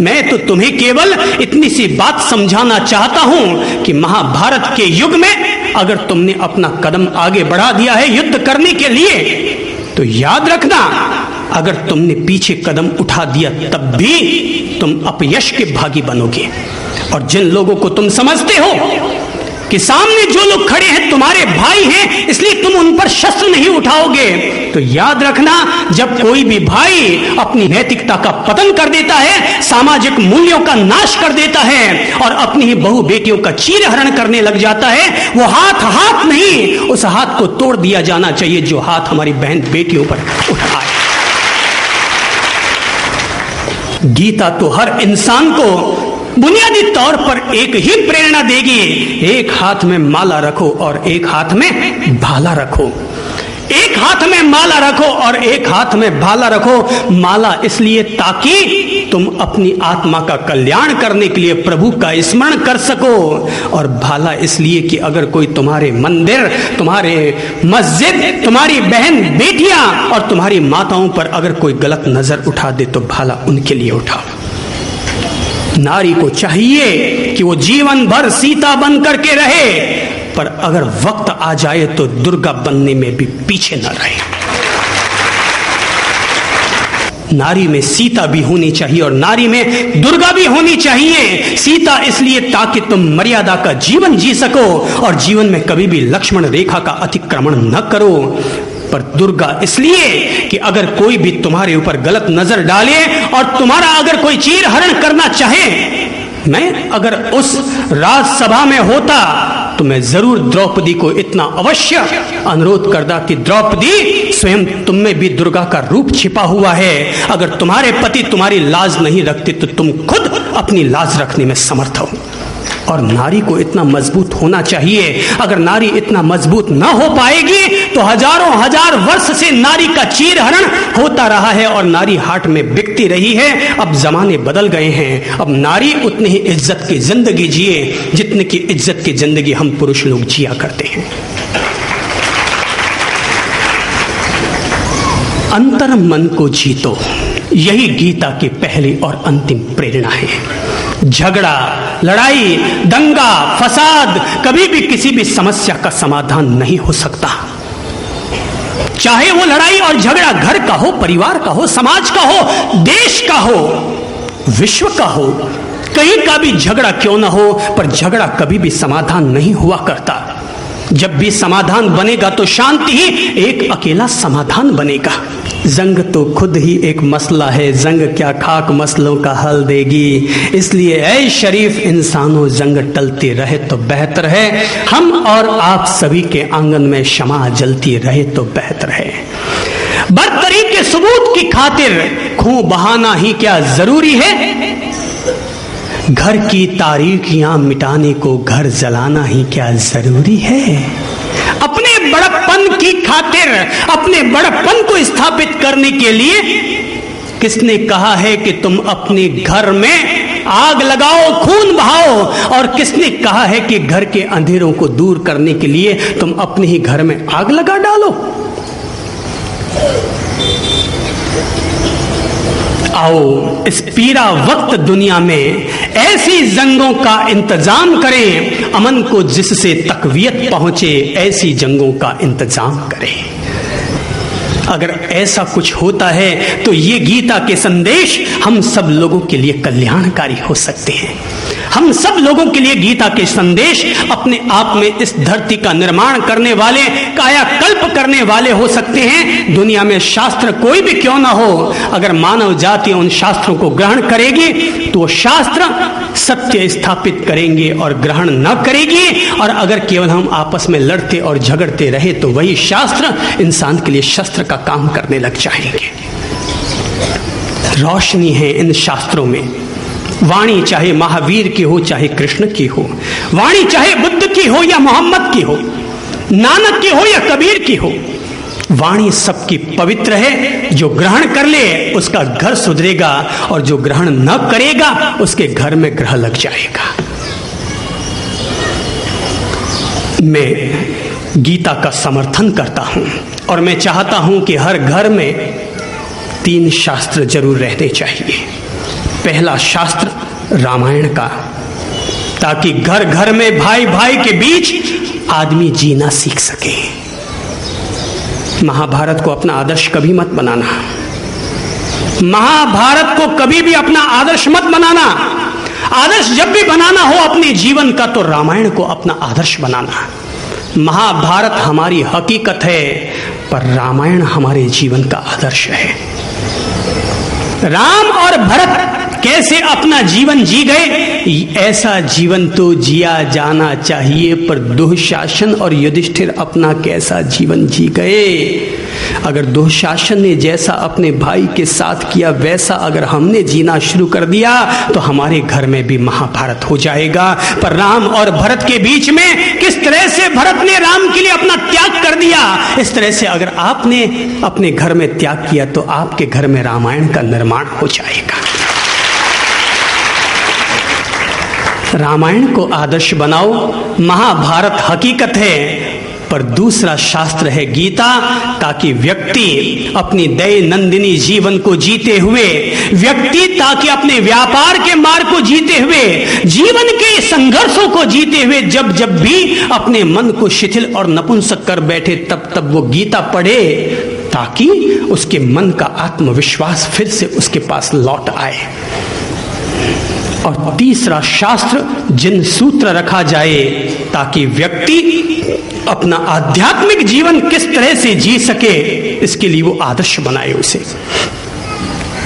मैं तो तुम्हें केवल इतनी सी बात समझाना चाहता हूं कि महाभारत के युग में अगर तुमने अपना कदम आगे बढ़ा दिया है युद्ध करने के लिए, तो याद रखना अगर तुमने पीछे कदम उठा दिया तब भी तुम अपयश के भागी बनोगे। और जिन लोगों को तुम समझते हो कि सामने जो लोग खड़े हैं तुम्हारे भाई हैं इसलिए तुम उन पर शस्त्र नहीं उठाओगे, तो याद रखना जब कोई भी भाई अपनी नैतिकता का पतन कर देता है, सामाजिक मूल्यों का नाश कर देता है और अपनी ही बहु बेटियों का चीरहरण करने लग जाता है, वो हाथ नहीं, उस हाथ को तोड़ दिया जाना चाहिए जो हाथ हमारी बहन बेटियों पर उठाए। गीता तो हर इंसान को बुनियादी तौर पर एक ही प्रेरणा देगी, एक हाथ में माला रखो और एक हाथ में भाला रखो। एक हाथ में माला रखो और एक हाथ में भाला रखो। माला इसलिए ताकि तुम अपनी आत्मा का कल्याण करने के लिए प्रभु का स्मरण कर सको, और भाला इसलिए कि अगर कोई तुम्हारे मंदिर, तुम्हारे मस्जिद, तुम्हारी बहन बेटियां और तुम्हारी माताओं पर अगर कोई गलत नजर उठा दे तो भाला उनके लिए उठाओ। नारी को चाहिए कि वो जीवन भर सीता बन करके रहे, पर अगर वक्त आ जाए तो दुर्गा बनने में भी पीछे न रहे। नारी में सीता भी होनी चाहिए और नारी में दुर्गा भी होनी चाहिए। सीता इसलिए ताकि तुम मर्यादा का जीवन जी सको और जीवन में कभी भी लक्ष्मण रेखा का अतिक्रमण न करो, पर दुर्गा इसलिए कि अगर कोई भी तुम्हारे ऊपर गलत नजर डाले और तुम्हारा अगर कोई चीरहरण करना चाहे, मैं अगर उस राजसभा में होता तो मैं जरूर द्रौपदी को इतना अवश्य अनुरोध करता कि द्रौपदी स्वयं तुम में भी दुर्गा का रूप छिपा हुआ है। अगर तुम्हारे पति तुम्हारी लाज नहीं रखते तो तुम खुद अपनी लाज रखने में समर्थ हो। और नारी को इतना मजबूत होना चाहिए। अगर नारी इतना मजबूत न हो पाएगी तो हजारों हजार वर्ष से नारी का चीरहरण होता रहा है और नारी हाट में बिकती रही है। अब जमाने बदल गए हैं, अब नारी उतनी ही इज्जत की जिंदगी जिए जितने की इज्जत की जिंदगी हम पुरुष लोग जिया करते हैं। अंतर मन को जीतो, यही गीता की पहली और अंतिम प्रेरणा है। झगड़ा, लड़ाई, दंगा, फसाद कभी भी किसी भी समस्या का समाधान नहीं हो सकता। चाहे वो लड़ाई और झगड़ा घर का हो, परिवार का हो, समाज का हो, देश का हो, विश्व का हो, कहीं का भी झगड़ा क्यों ना हो, पर झगड़ा कभी भी समाधान नहीं हुआ करता। जब भी समाधान बनेगा तो शांति ही एक अकेला समाधान बनेगा। जंग तो खुद ही एक मसला है, जंग क्या खाक मसलों का हल देगी। इसलिए ऐ शरीफ इंसानों, जंग टलती रहे तो बेहतर है। हम और आप सभी के आंगन में शमा जलती रहे तो बेहतर है। बरतरी के सबूत की खातिर खून बहाना ही क्या जरूरी है। घर की तारीकियां मिटाने को घर जलाना ही क्या जरूरी है। अपने बड़प्पन की खातिर, अपने बड़प्पन को स्थापित करने के लिए किसने कहा है कि तुम अपने घर में आग लगाओ, खून बहाओ, और किसने कहा है कि घर के अंधेरों को दूर करने के लिए तुम अपने ही घर में आग लगा डालो। आओ इस पीरा वक्त दुनिया में ऐसी जंगों का इंतजाम करें, अमन को जिससे तकवीयत पहुंचे ऐसी जंगों का इंतजाम करें। अगर ऐसा कुछ होता है तो ये गीता के संदेश हम सब लोगों के लिए कल्याणकारी हो सकते हैं। हम सब लोगों के लिए गीता के संदेश अपने आप में इस धरती का निर्माण करने वाले, कायाकल्प करने वाले हो सकते हैं। दुनिया में शास्त्र कोई भी क्यों ना हो, अगर मानव जाति उन शास्त्रों को ग्रहण करेगी तो शास्त्र सत्य स्थापित करेंगे और ग्रहण न करेगी। और अगर केवल हम आपस में लड़ते और झगड़ते रहे तो वही शास्त्र इंसान के लिए शस्त्र का काम करने लग जाएंगे। रोशनी है इन शास्त्रों में। वाणी चाहे महावीर की हो, चाहे कृष्ण की हो, वाणी चाहे बुद्ध की हो या मोहम्मद की हो, नानक की हो या कबीर की हो, वाणी सबकी पवित्र है। जो ग्रहण कर ले उसका घर सुधरेगा और जो ग्रहण न करेगा उसके घर में ग्रह लग जाएगा। मैं गीता का समर्थन करता हूं और मैं चाहता हूं कि हर घर में 3 शास्त्र जरूर रहने चाहिए। पहला शास्त्र रामायण का, ताकि घर घर में भाई भाई के बीच आदमी जीना सीख सके। महाभारत को अपना आदर्श कभी मत बनाना। महाभारत को कभी भी अपना आदर्श मत बनाना। आदर्श जब भी बनाना हो अपने जीवन का तो रामायण को अपना आदर्श बनाना। महाभारत हमारी हकीकत है पर रामायण हमारे जीवन का आदर्श है। राम और भरत कैसे अपना जीवन जी गए, ऐसा जीवन तो जिया जाना चाहिए। पर दुशासन और युधिष्ठिर अपना कैसा जीवन जी गए। अगर दुशासन ने जैसा अपने भाई के साथ किया वैसा अगर हमने जीना शुरू कर दिया तो हमारे घर में भी महाभारत हो जाएगा। पर राम और भरत के बीच में किस तरह से भरत ne राम के लिए अपना त्याग कर दिया, इस तरह से अगर आपने अपने घर में त्याग किया तो आपके घर में रामायण का निर्माण हो जाएगा। रामायण को आदर्श बनाओ। महाभारत हकीकत है पर दूसरा शास्त्र है गीता, ताकि व्यक्ति अपनी दैनंदिनी जीवन को जीते हुए, व्यक्ति ताकि अपने व्यापार के मार्ग को जीते हुए, जीवन के संघर्षों को जीते हुए जब जब भी अपने मन को शिथिल और नपुंसक कर बैठे तब तब वो गीता पढ़े, ताकि उसके मन का आत्मविश्वास फिर से उसके पास लौट आए। और तीसरा शास्त्र जिन सूत्र रखा जाए ताकि व्यक्ति अपना आध्यात्मिक जीवन किस तरह से जी सके, इसके लिए वो आदर्श बनाए उसे।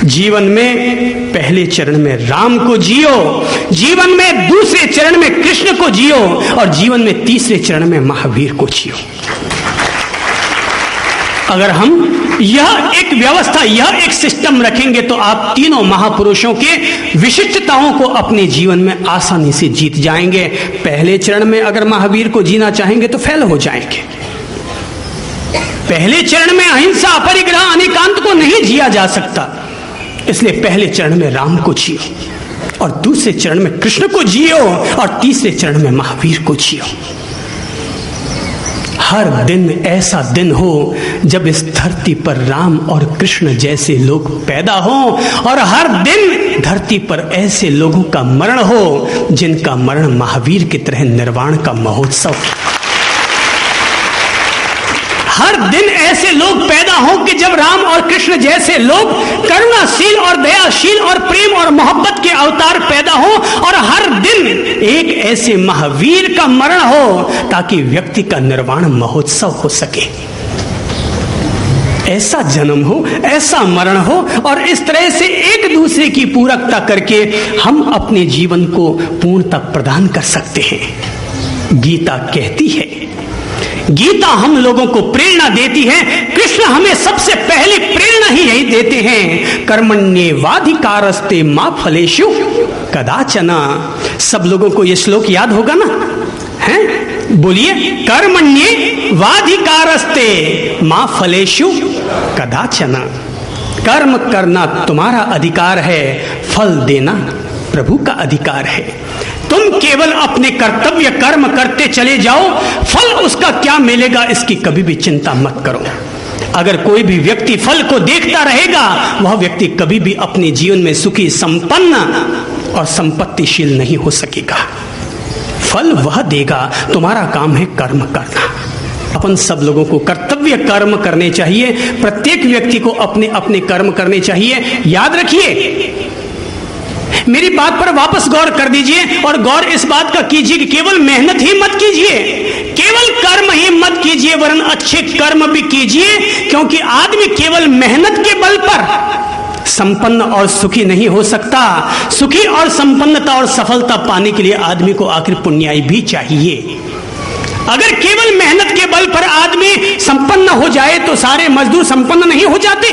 जीवन में पहले चरण में राम को जियो, जीवन में दूसरे चरण में कृष्ण को जियो और जीवन में तीसरे चरण में महावीर को जियो। अगर हम यह एक व्यवस्था, यह एक सिस्टम रखेंगे तो आप तीनों महापुरुषों के विशिष्टताओं को अपने जीवन में आसानी से जीत जाएंगे। पहले चरण में अगर महावीर को जीना चाहेंगे तो फेल हो जाएंगे। पहले चरण में अहिंसा, अपरिग्रह, अनेकांत को नहीं जिया जा सकता, इसलिए पहले चरण में राम को जियो और दूसरे चरण में कृष्ण को जियो और तीसरे चरण में महावीर को जियो। हर दिन ऐसा दिन हो जब इस धरती पर राम और कृष्ण जैसे लोग पैदा हों और हर दिन धरती पर ऐसे लोगों का मरण हो जिनका मरण महावीर की तरह निर्वाण का महोत्सव। हर दिन ऐसे लोग पैदा हों कि जब राम और कृष्ण जैसे लोग करुणाशील और दयाशील और प्रेम और मोहब्बत के अवतार पैदा हों और हर दिन एक ऐसे महावीर का मरण हो ताकि व्यक्ति का निर्वाण महोत्सव हो सके। ऐसा जन्म हो, ऐसा मरण हो, और इस तरह से एक दूसरे की पूरकता करके हम अपने जीवन को पूर्णता प्रदान कर सकते हैं। गीता कहती है, गीता हम लोगों को प्रेरणा देती है। कृष्ण हमें सबसे पहले प्रेरणा ही यही देते हैं, कर्मण्येवाधिकारस्ते मा फलेषु कदाचन। सब लोगों को यह श्लोक याद होगा ना? हैं? बोलिए, कर्मण्येवाधिकारस्ते मा फलेषु कदाचन। कर्म करना तुम्हारा अधिकार है, फल देना प्रभु का अधिकार है। तुम केवल अपने कर्तव्य कर्म करते चले जाओ, फल उसका क्या मिलेगा इसकी कभी भी चिंता मत करो। अगर कोई भी व्यक्ति फल को देखता रहेगा, वह व्यक्ति कभी भी अपने जीवन में सुखी, संपन्न और संपत्तिशील नहीं हो सकेगा। फल वह देगा, तुम्हारा काम है कर्म करना। अपन सब लोगों को कर्तव्य कर्म करने चाहिए। प्रत्येक व्यक्ति को अपने अपने कर्म करने चाहिए। याद रखिए, मेरी बात पर वापस गौर कर दीजिए, और गौर इस बात का कीजिए कि केवल मेहनत ही मत कीजिए, केवल कर्म ही मत कीजिए, वरन अच्छे कर्म भी कीजिए। क्योंकि आदमी केवल मेहनत के बल पर संपन्न और सुखी नहीं हो सकता। सुखी और संपन्नता और सफलता पाने के लिए आदमी को आखिर पुण्याई भी चाहिए। अगर केवल मेहनत के बल पर आदमी संपन्न हो जाए तो सारे मजदूर संपन्न नहीं हो जाते।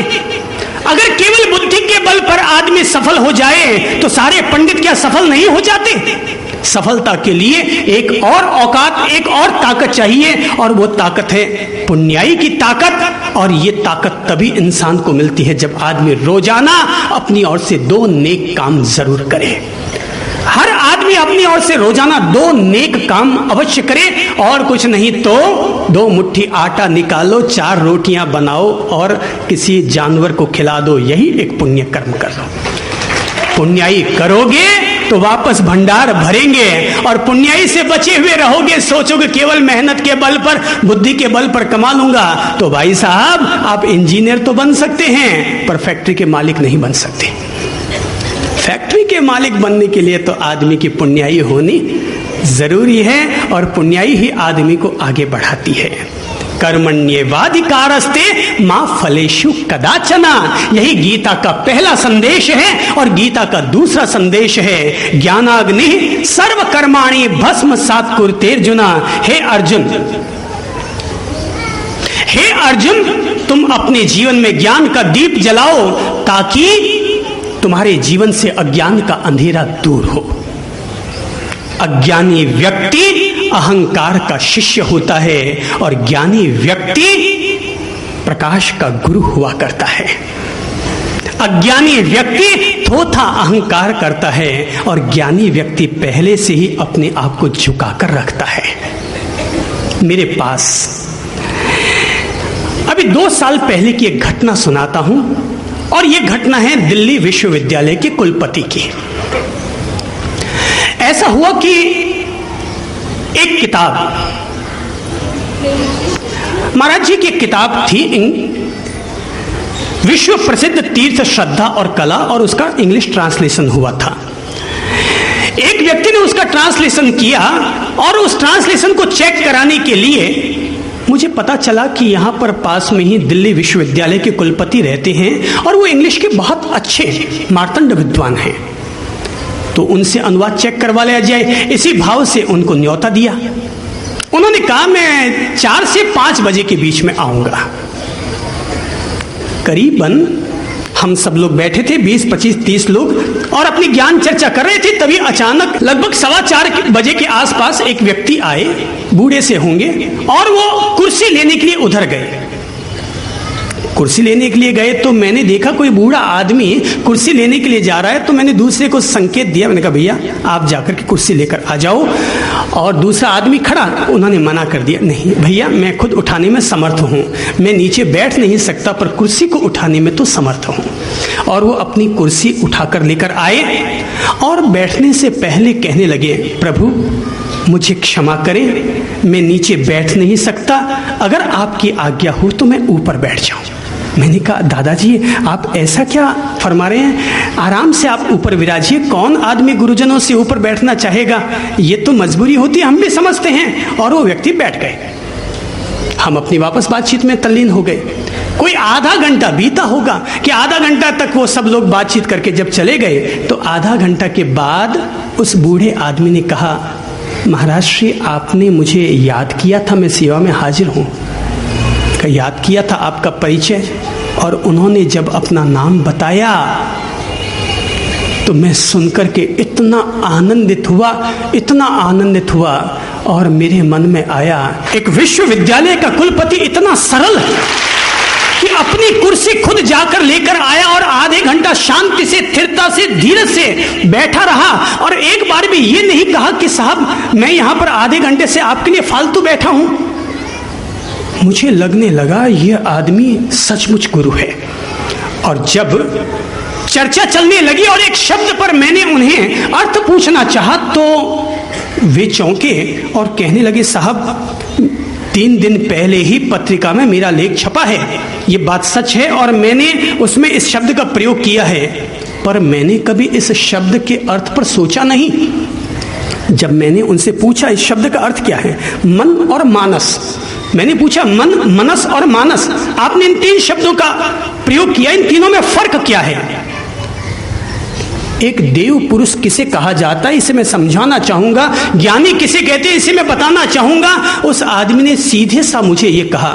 अगर केवल बुद्धि के बल पर आदमी सफल हो जाए तो सारे पंडित क्या सफल नहीं हो जाते? सफलता के लिए एक और औकात, एक और ताकत चाहिए, और वो ताकत है पुण्याई की ताकत। और ये ताकत तभी इंसान को मिलती है जब आदमी रोजाना अपनी ओर से 2 नेक काम जरूर करे। हर आदमी अपनी ओर से रोजाना 2 नेक काम अवश्य करे, और कुछ नहीं तो 2 मुट्ठी आटा निकालो, 4 रोटियां बनाओ और किसी जानवर को खिला दो। यही एक पुण्य कर्म कर लो। पुण्याई करोगे तो वापस भंडार भरेंगे, और पुण्याई से बचे हुए रहोगे। सोचोगे केवल मेहनत के बल पर, बुद्धि के बल पर कमा लूंगा, तो भाई साहब आप इंजीनियर तो बन सकते हैं, पर फैक्ट्री के मालिक नहीं बन सकते। फैक्ट्री के मालिक बनने के लिए तो आदमी की पुण्याई होनी जरूरी है, और पुण्याई ही आदमी को आगे बढ़ाती है। कर्मण्येवाधिकारस्ते मा फलेषु कदाचन। यही गीता का पहला संदेश है। और गीता का दूसरा संदेश है, ज्ञानाग्नि सर्व कर्माणि भस्मसात् कुरुतेर्जुन। हे अर्जुन, हे अर्जुन, तुम अपने जीवन में ज्ञान का दीप जलाओ ताकि तुम्हारे जीवन से अज्ञान का अंधेरा दूर हो। अज्ञानी व्यक्ति अहंकार का शिष्य होता है, और ज्ञानी व्यक्ति प्रकाश का गुरु हुआ करता है। अज्ञानी व्यक्ति थोथा अहंकार करता है, और ज्ञानी व्यक्ति पहले से ही अपने आप को झुकाकर रखता है। मेरे पास अभी 2 साल पहले की एक घटना सुनाता हूं, और यह घटना है दिल्ली विश्वविद्यालय के कुलपति की। ऐसा हुआ कि एक किताब, महाराज जी की किताब थी, विश्व प्रसिद्ध तीर्थ श्रद्धा और कला, और उसका इंग्लिश ट्रांसलेशन हुआ था। एक व्यक्ति ने उसका ट्रांसलेशन किया, और उस ट्रांसलेशन को चेक कराने के लिए मुझे पता चला कि यहां पर पास में ही दिल्ली विश्वविद्यालय के कुलपति रहते हैं, और वो इंग्लिश के बहुत अच्छे मार्तंड विद्वान हैं। तो उनसे अनुवाद चेक करवा लिया जाए, इसी भाव से उनको न्योता दिया। उन्होंने कहा मैं 4 से 5 बजे के बीच में आऊंगा। करीबन हम सब लोग बैठे थे, 20, 25, 30 लोग, और अपनी ज्ञान चर्चा कर रहे थे। तभी अचानक लगभग 4:15 बजे के आसपास एक व्यक्ति आए, बूढ़े से होंगे, और वो कुर्सी लेने के लिए उधर गए। कुर्सी लेने के लिए गए तो मैंने देखा कोई बूढ़ा आदमी कुर्सी लेने के लिए जा रहा है, तो मैंने दूसरे को संकेत दिया। मैंने कहा भैया आप जाकर के कुर्सी लेकर आ जाओ। और दूसरा आदमी खड़ा, उन्होंने मना कर दिया, नहीं भैया मैं खुद उठाने में समर्थ हूँ, मैं नीचे बैठ नहीं सकता, पर कुर्सी को उठाने में तो समर्थ हूँ। और वो अपनी कुर्सी उठाकर लेकर आए, और बैठने से पहले कहने लगे, प्रभु मुझे क्षमा करें, मैं नीचे बैठ नहीं सकता, अगर आपकी आज्ञा हो तो मैं ऊपर बैठ जाऊं। मैंने कहा दादाजी आप ऐसा क्या फरमा रहे हैं, आराम से आप ऊपर विराजिए, कौन आदमी गुरुजनों से ऊपर बैठना चाहेगा, ये तो मजबूरी होती है, हम भी समझते हैं। और वो व्यक्ति बैठ गए। हम अपनी वापस बातचीत में तल्लीन हो गए। कोई आधा घंटा बीता होगा कि आधा घंटा तक वो सब लोग बातचीत करके जब चले गए तो आधा घंटा के बाद उस बूढ़े आदमी ने कहा, महाराज श्री आपने मुझे याद किया था, मैं सेवा में हाजिर हूँ। याद किया था आपका परिचय, और उन्होंने जब अपना नाम बताया तो मैं सुनकर के इतना आनंदित हुआ और मेरे मन में आया, एक विश्वविद्यालय का कुलपति इतना सरल है कि अपनी कुर्सी खुद जाकर लेकर आया और आधे घंटा शांति से, स्थिरता से, धीरज से बैठा रहा और एक बार भी ये नहीं कहा कि साहब मैं यहां पर आधे घंटे से आपके लिए फालतू बैठा हूं। मुझे लगने लगा यह आदमी सचमुच गुरु है। और जब चर्चा चलने लगी और एक शब्द पर मैंने उन्हें अर्थ पूछना चाहा तो वे चौंके और कहने लगे, साहब 3 दिन पहले ही पत्रिका में मेरा लेख छपा है, ये बात सच है और मैंने उसमें इस शब्द का प्रयोग किया है, पर मैंने कभी इस शब्द के अर्थ पर सोचा नहीं। जब मैंने उनसे पूछा इस शब्द का अर्थ क्या है, मन और मानस, मैंने पूछा मन, मनस और मानस, आपने इन 3 शब्दों का प्रयोग किया, इन तीनों में फर्क क्या है? एक देव पुरुष किसे कहा जाता है इसे मैं समझाना चाहूंगा, ज्ञानी किसे कहते हैं इसे मैं बताना चाहूंगा। उस आदमी ने सीधे सा मुझे ये कहा,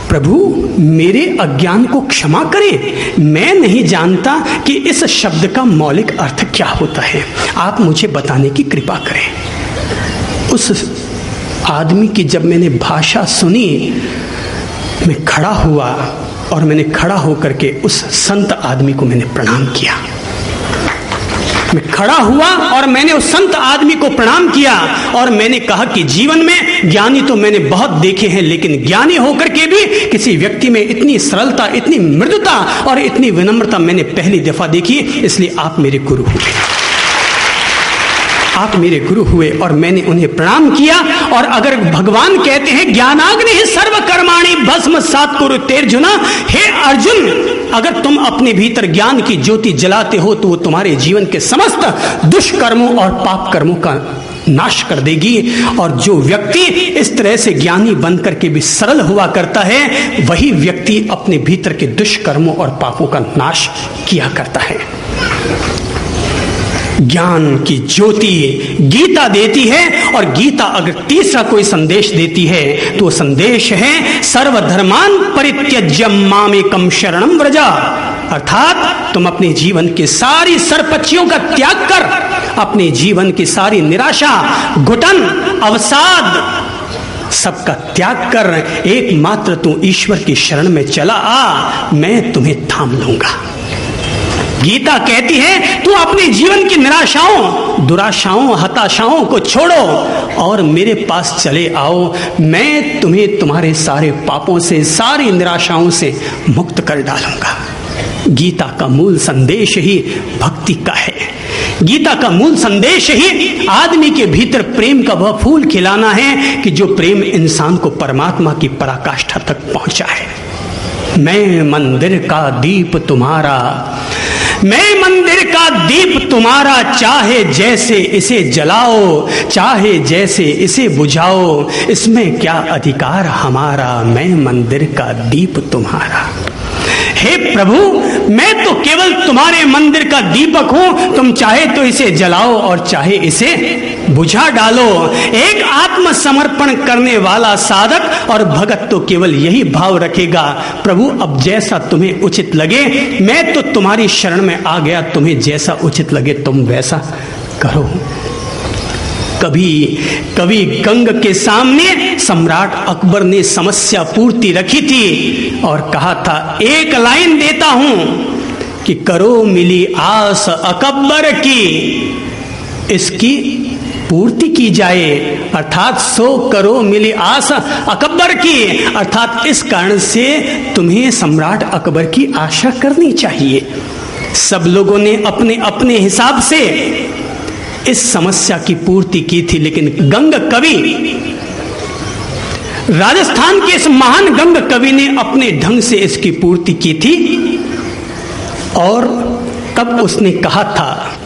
प्रभु मेरे अज्ञान को क्षमा करें, मैं नहीं जानता कि इस शब्द का मौलिक अर्थ क्या होता है, आप मुझे बताने की कृपा करें। उस आदमी की जब मैंने भाषा सुनी, मैं खड़ा हुआ और मैंने खड़ा होकर के उस संत आदमी को मैंने प्रणाम किया। मैं खड़ा हुआ और मैंने उस संत आदमी को प्रणाम किया और मैंने कहा कि जीवन में ज्ञानी तो मैंने बहुत देखे हैं, लेकिन ज्ञानी होकर के भी किसी व्यक्ति में इतनी सरलता, इतनी मृदुता और इतनी विनम्रता मैंने पहली दफा देखी, इसलिए आप मेरे गुरु हुए। आप मेरे गुरु हुए और मैंने उन्हें प्रणाम किया। और अगर भगवान कहते हैं ज्ञानाग्नि सर्व कर्माणि भस्म सात कुरु तेर्जुना, हे अर्जुन अगर तुम अपने भीतर ज्ञान की ज्योति जलाते हो तो वो तुम्हारे जीवन के समस्त दुष्कर्मों और पाप कर्मों का नाश कर देगी। और जो व्यक्ति इस तरह से ज्ञानी बनकर के भी सरल हुआ करता है, वही व्यक्ति अपने भीतर के दुष्कर्मों और पापों का नाश किया करता है। ज्ञान की ज्योति गीता देती है, और गीता अगर तीसरा कोई संदेश देती है तो संदेश है सर्वधर्मान परित्यज्य मामेकम शरणम व्रजा, अर्थात तुम अपने जीवन के सारी सरपच्चियों का त्याग कर, अपने जीवन की सारी निराशा, घुटन, अवसाद सबका त्याग कर एकमात्र तू ईश्वर की शरण में चला आ, मैं तुम्हें थाम लूंगा। गीता कहती है तू अपने जीवन की निराशाओं, दुराशाओं, हताशाओं को छोड़ो और मेरे पास चले आओ, मैं तुम्हें तुम्हारे सारे पापों से, सारी निराशाओं से मुक्त कर डालूंगा। गीता का मूल संदेश ही भक्ति का है। गीता का मूल संदेश ही आदमी के भीतर प्रेम का वह फूल खिलाना है कि जो प्रेम इंसान को परमात्मा की पराकाष्ठा तक पहुंचाए। मैं मंदिर का दीप तुम्हारा, मैं मंदिर का दीप तुम्हारा, चाहे जैसे इसे जलाओ, चाहे जैसे इसे बुझाओ, इसमें क्या अधिकार हमारा, मैं मंदिर का दीप तुम्हारा। हे प्रभु मैं तो केवल तुम्हारे मंदिर का दीपक हूं, तुम चाहे तो इसे जलाओ और चाहे इसे बुझा डालो। एक आत्मसमर्पण करने वाला साधक और भगत तो केवल यही भाव रखेगा, प्रभु अब जैसा तुम्हें उचित लगे, मैं तो तुम्हारी शरण में आ गया, तुम्हें जैसा उचित लगे तुम वैसा करो। कभी गंग के सामने सम्राट अकबर ने समस्या पूर्ति रखी थी और कहा था एक लाइन देता हूं कि करो मिली आस अकबर की, इसकी पूर्ति की जाए, अर्थात 100 करो मिली आस अकबर की, अर्थात इस कारण से तुम्हें सम्राट अकबर की आशा करनी चाहिए। सब लोगों ने अपने अपने हिसाब से इस समस्या की पूर्ति की थी, लेकिन गंग कवि, राजस्थान के इस महान गंग कवि ने अपने ढंग से इसकी पूर्ति की थी। और तब उसने कहा था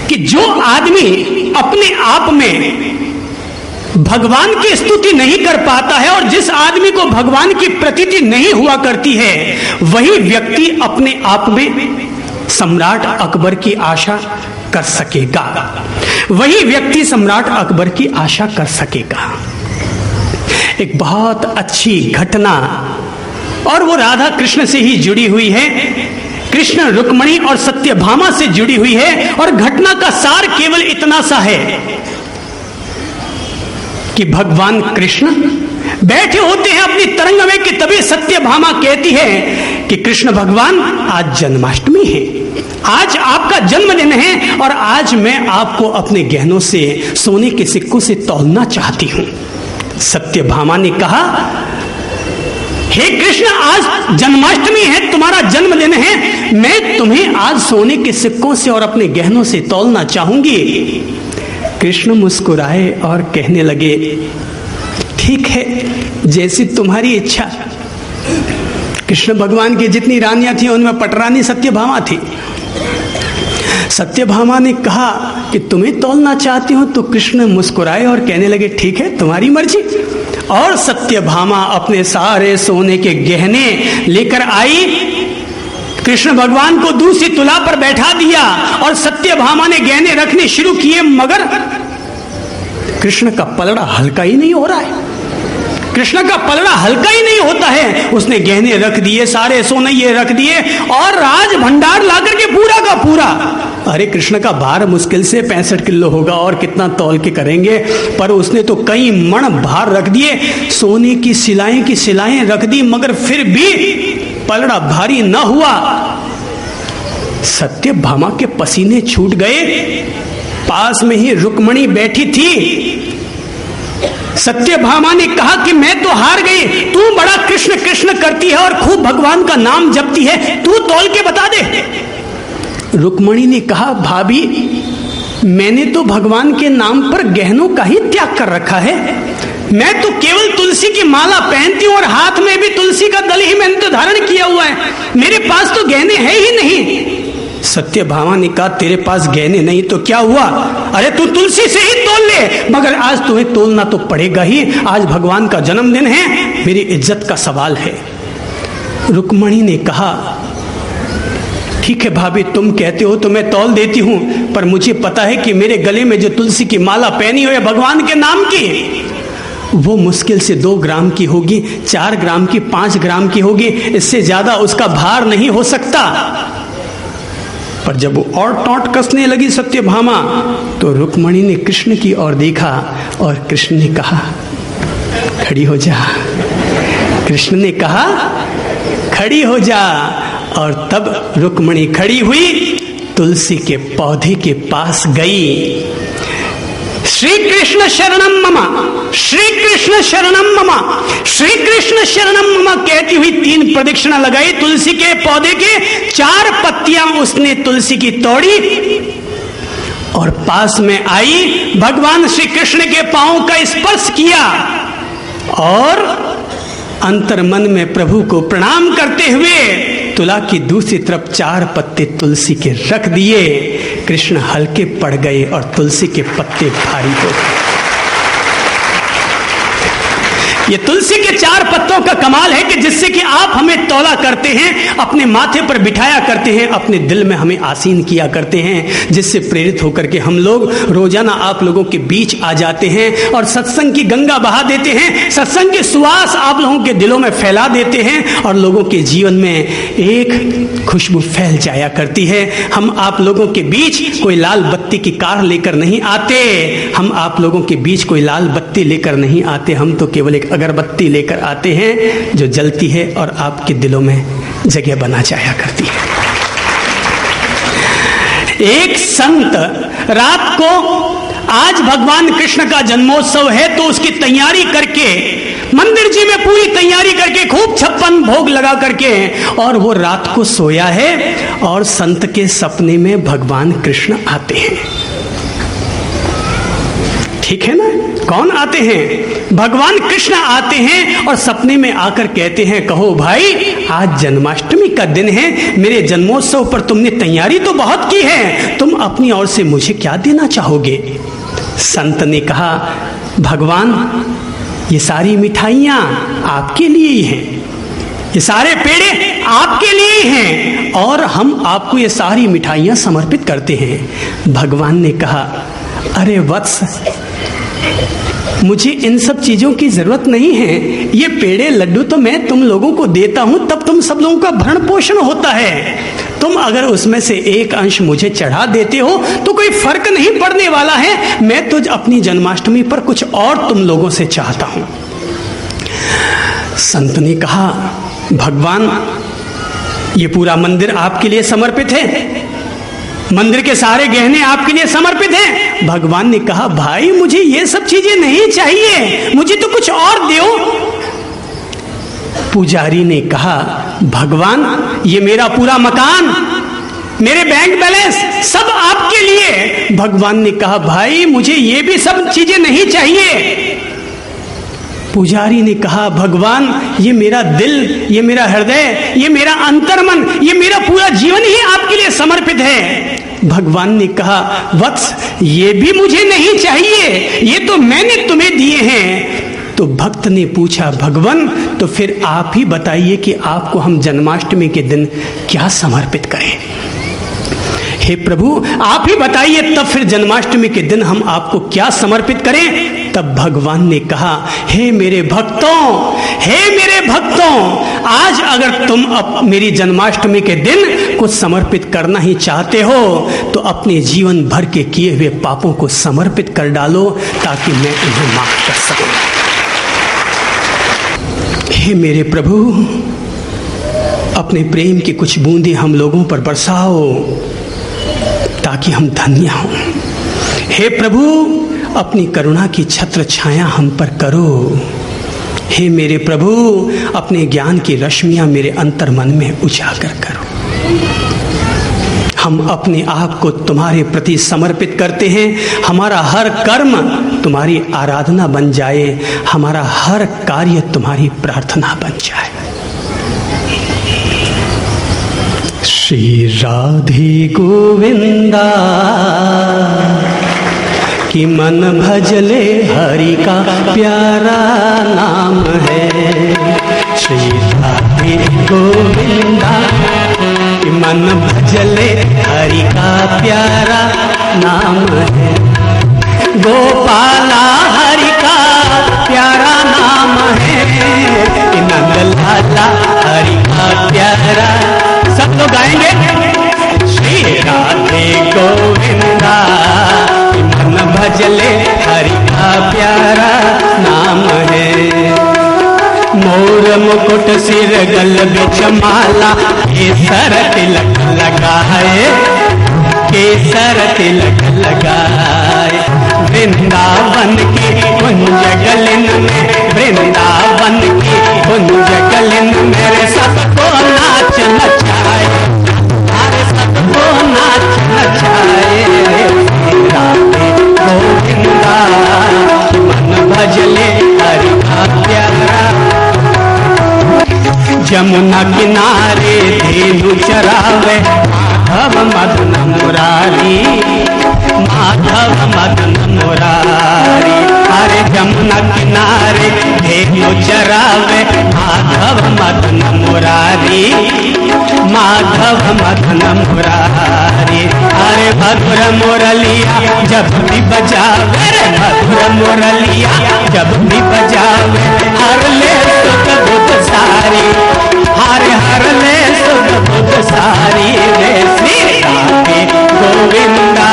कि जो आदमी अपने आप में भगवान की स्तुति नहीं कर पाता है और जिस आदमी को भगवान की प्रतीति नहीं हुआ करती है, वही व्यक्ति अपने आप में सम्राट अकबर की आशा कर सकेगा, वही व्यक्ति सम्राट अकबर की आशा कर सकेगा। एक बहुत अच्छी घटना, और वो राधा कृष्ण से ही जुड़ी हुई है, कृष्ण रुक्मणी और सत्यभामा से जुड़ी हुई है। और घटना का सार केवल इतना सा है कि भगवान कृष्ण बैठे होते हैं अपनी तरंग में कि तभी सत्यभामा कहती है कि कृष्ण भगवान आज जन्माष्टमी है, आज आपका जन्मदिन है और आज मैं आपको अपने गहनों से, सोने के सिक्कों से तौलना चाहती हूं। सत्यभामा ने कहा, हे कृष्ण, आज जन्माष्टमी है, तुम्हारा जन्मदिन है, मैं तुम्हें आज सोने के सिक्कों से और अपने गहनों से तौलना चाहूंगी। कृष्ण मुस्कुराए और कहने लगे, ठीक है, जैसी तुम्हारी इच्छा। कृष्ण भगवान की जितनी रानियां थी उनमें पटरानी सत्यभामा थी। सत्यभामा ने कहा कि तुम्हें तौलना चाहती हूं, तो कृष्ण मुस्कुराए और कहने लगे, ठीक है, तुम्हारी मर्जी। और सत्यभामा अपने सारे सोने के गहने लेकर आई, कृष्ण भगवान को दूसरी तुला पर बैठा दिया और सत्यभामा ने गहने रखने शुरू किए, मगर कृष्ण का पलड़ा हल्का ही नहीं हो रहा है। कृष्ण का पलड़ा हल्का ही नहीं होता है। उसने गहने रख दिए, सारे सोने ये रख दिए और राज भंडार लाकर के पूरा का पूरा। अरे कृष्ण का भार मुश्किल से 65 किलो होगा और कितना तौल के करेंगे, पर उसने तो कई मण भार रख दिए, सोने की सिलाएं रख दी, मगर फिर भी पलड़ा भारी न हुआ। सत्यभामा के पसीने छूट गए। पास में ही रुक्मणी बैठी थी। सत्यभामा ने कहा कि मैं तो हार गई, तू बड़ा कृष्ण कृष्ण करती है और खूब भगवान का नाम जपती है, तू तौल के बता दे। रुक्मणी ने कहा, भाभी, मैंने तो भगवान के नाम पर गहनों का ही त्याग कर रखा है। मैं तो केवल तुलसी की माला पहनती हूं और हाथ में भी तुलसी का दल ही मैंने तो धारण किया हुआ है, मेरे पास तो गहने हैं ही नहीं। सत्यभामा ने कहा, तेरे पास गहने नहीं तो क्या हुआ, अरे तू तुलसी से ही तोल ले, मगर आज तुम्हें तोलना तो पड़ेगा ही, आज भगवान का जन्मदिन है, मेरी इज्जत का सवाल है। रुक्मणी ने कहा, ठीक है भाभी, तुम कहते हो तो मैं तौल देती हूं, पर मुझे पता है कि मेरे गले में जो तुलसी की माला पहनी हुई है भगवान के नाम की, वो मुश्किल से 2 ग्राम की होगी, 4 ग्राम की, 5 ग्राम की होगी, इससे ज्यादा उसका भार नहीं हो सकता। पर जब वो और टॉन्ट कसने लगी सत्यभामा, तो रुक्मणी ने कृष्ण की ओर देखा और कृष्ण ने कहा, खड़ी हो जा। कृष्ण ने कहा, खड़ी हो जा। और तब रुक्मणी खड़ी हुई, तुलसी के पौधे के पास गई। श्री कृष्ण शरणम ममा, श्री कृष्ण शरणम ममा, श्री कृष्ण शरणम ममा कहती हुई 3 प्रदक्षिणा लगाई। तुलसी के पौधे के 4 पत्तियां उसने तुलसी की तोड़ी और पास में आई, भगवान श्री कृष्ण के पांव का स्पर्श किया और अंतर्मन में प्रभु को प्रणाम करते हुए तुला की दूसरी तरफ 4 पत्ते तुलसी के रख दिए। कृष्ण हल्के पड़ गए और तुलसी के पत्ते भारी हो गए। ये तुलसी के 4 पत्तों का कमाल है कि जिससे कि आप हमें तौला करते हैं, अपने माथे पर बिठाया करते हैं, अपने दिल में हमें आसीन किया करते हैं, जिससे प्रेरित होकर के हम लोग रोजाना आप लोगों के बीच आ जाते हैं और सत्संग की गंगा बहा देते हैं, सत्संग की सुवास आप लोगों के दिलों में फैला देते हैं और लोगों के जीवन में एक खुशबू फैल जाया करती है। हम आप लोगों के बीच कोई लाल बत्ती की कार लेकर नहीं आते, हम आप लोगों के बीच कोई लाल बत्ती लेकर नहीं आते, हम तो केवल एक अगरबत्ती लेकर आते हैं जो जलती है और आपके दिलों में जगह बना जाया करती है। एक संत रात को, आज भगवान कृष्ण का जन्मोत्सव है तो उसकी तैयारी करके मंदिर जी में पूरी तैयारी करके खूब 56 भोग लगा करके, और वो रात को सोया है और संत के सपने में भगवान कृष्ण आते हैं। ठीक है ना, कौन आते हैं? भगवान कृष्ण आते हैं और सपने में आकर कहते हैं, कहो भाई, आज जन्माष्टमी का दिन है, मेरे जन्मोत्सव पर तुमने तैयारी तो बहुत की है, तुम अपनी ओर से मुझे क्या देना चाहोगे? संत ने कहा, भगवान ये सारी मिठाइयाँ आपके लिए ही हैं, ये सारे पेड़े आपके लिए ही हैं और हम आपको ये सारी मिठाइयाँ समर्पित करते हैं। भगवान ने कहा, अरे वत्स, मुझे इन सब चीज़ों की ज़रूरत नहीं है। ये पेड़े लड्डू तो मैं तुम लोगों को देता हूँ, तब तुम सब लोगों का भरण पोषण होता है। तुम अगर उसमें से एक अंश मुझे चढ़ा देते हो तो कोई फर्क नहीं पड़ने वाला है। मैं तो अपनी जन्माष्टमी पर कुछ और तुम लोगों से चाहता हूँ। संत ने कहा, भगवान ये पूरा मंदिर आपके लिए समर्पित है, मंदिर के सारे गहने आपके लिए समर्पित हैं। भगवान ने कहा, भाई मुझे ये सब चीजें नहीं चाहिए, मुझे तो कुछ और दो। पुजारी ने कहा, भगवान ये मेरा पूरा मकान, मेरे बैंक बैलेंस सब आपके लिए। भगवान ने कहा, भाई मुझे ये भी सब चीजें नहीं चाहिए। पुजारी ने कहा, भगवान ये मेरा दिल, ये मेरा हृदय, ये मेरा अंतर्मन, ये मेरा पूरा जीवन ही आपके लिए समर्पित है। भगवान ने कहा, वत्स ये भी मुझे नहीं चाहिए, ये तो मैंने तुम्हें दिए हैं। तो भक्त ने पूछा, भगवान तो फिर आप ही बताइए कि आपको हम जन्माष्टमी के दिन क्या समर्पित करें। हे प्रभु आप ही बताइए, तब फिर जन्माष्टमी के दिन हम आपको क्या समर्पित करें। तब भगवान ने कहा, हे मेरे भक्तों, हे मेरे भक्तों, आज अगर तुम मेरी जन्माष्टमी के दिन कुछ समर्पित करना ही चाहते हो तो अपने जीवन भर के किए हुए पापों को समर्पित कर डालो ताकि मैं उन्हें माफ कर सकूं। हे मेरे प्रभु, अपने प्रेम की कुछ बूंदें हम लोगों पर बरसाओ ताकि हम धन्य हों। हे प्रभु अपनी करुणा की छत्र छाया हम पर करो। हे मेरे प्रभु अपने ज्ञान की रश्मियां मेरे अंतर मन में उजागर करो। हम अपने आप को तुम्हारे प्रति समर्पित करते हैं। हमारा हर कर्म तुम्हारी आराधना बन जाए, हमारा हर कार्य तुम्हारी प्रार्थना बन जाए। श्री राधे गोविंदा कि मन भजले हरि का प्यारा नाम है। श्री राधे गोविंदा कि मन भजले हरि का प्यारा नाम है। गोपाला हरि का प्यारा नाम है। नंद लाला हरि का प्यारा, सब लोग गाएंगे। श्री राधे गोविंदा मन भजले हरि का प्यारा नाम है। मोर मुकुट सिर गल बिच माला, केसर तिलक लगाए, केसर तिलक लगाए। वृंदावन की कुंज गलिन में, वृंदावन की कुंज गलिन मेरे सबको नाच नचाए, अरे सबको नाच नचाए। राधे गोविंदा मन भजले हरि का प्यारा। जमुना किनारे धेनु चरावे, माधव मदन मुरारी, माधव मदन मुरारी। अरे जमुना किनारे धेनु चरावे, माधव मदन मुरारी, माधव मदन मुरारी। अरे मधुर मुरलिया जब भी बजावे, मधुर मुरलिया जब भी बजावे, हर ले सुख दुख सारी, हर हर ले सुख दुख सारी। रे श्री राधे गोविंदा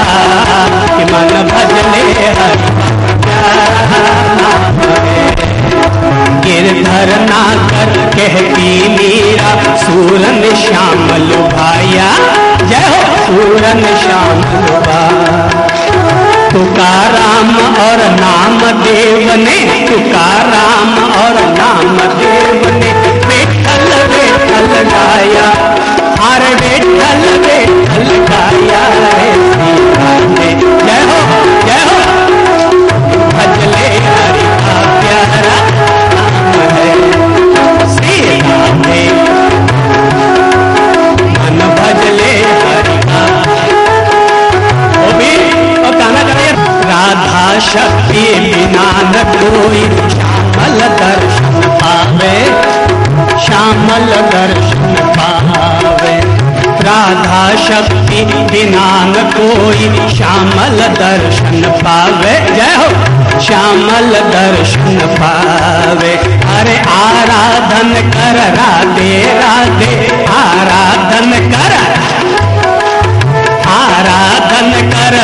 कि मन भजले हरि गिरधर नाकर कहती मीरा, सूरन श्याम लुभाया। जय हो सूरन श्याम लुभाया। तुकाराम और नाम देव ने, तुकाराम और नाम देव ने विठल विठल गाया, अरे विठल विठल गाया। जय हो जय हो भजले हरि का प्यारा नाम है। श्री राधे मन भजले हरि का। राधा शक्ति बिना न कोई श्यामल दर्शन पावे, श्यामल दर्शन पावे। राधा शक्ति बिना न कोई श्यामल दर्शन पावे, जय हो, श्यामल दर्शन पावे। अरे आराधन कर राधे राधे, आराधन कर, आराधन कर,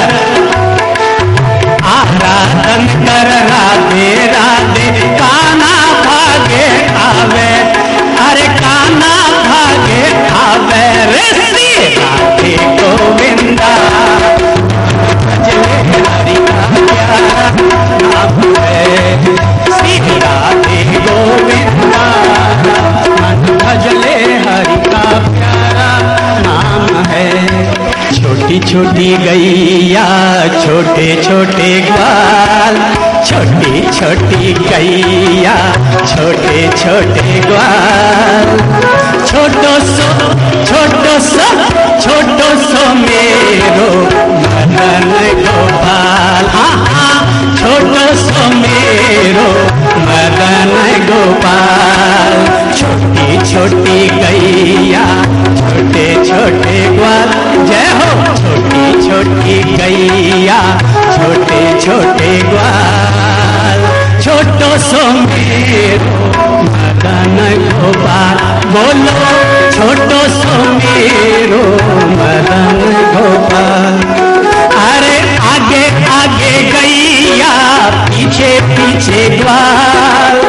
आराधन कर राधे राधे। काना भागे आवे, अरे काना भागे आवे रे श्री राधे गोविंदा। भजले हरि का प्यारा नाम है, श्री राधे गोविंदा। भजले हरि का प्यारा नाम है। छोटी छोटी गैया छोटे छोटे ग्वाल, छोटी छोटी गैया छोटे छोटे ग्वाल। छोटो सो छोटो सो छोटो सो मेरो मदन गोपाल, हाँ हाँ छोटो सो मेरो मदन गोपाल। छोटी छोटी गैया छोटे छोटे ग्वाल, जय हो, छोटी छोटी गैया छोटे छोटे ग्वाल। छोटो सो मेरो मदन गोपाल, बोलो छोटो सो मेरो मदन गोपाल। अरे आगे आगे गैया पीछे पीछे ग्वाल,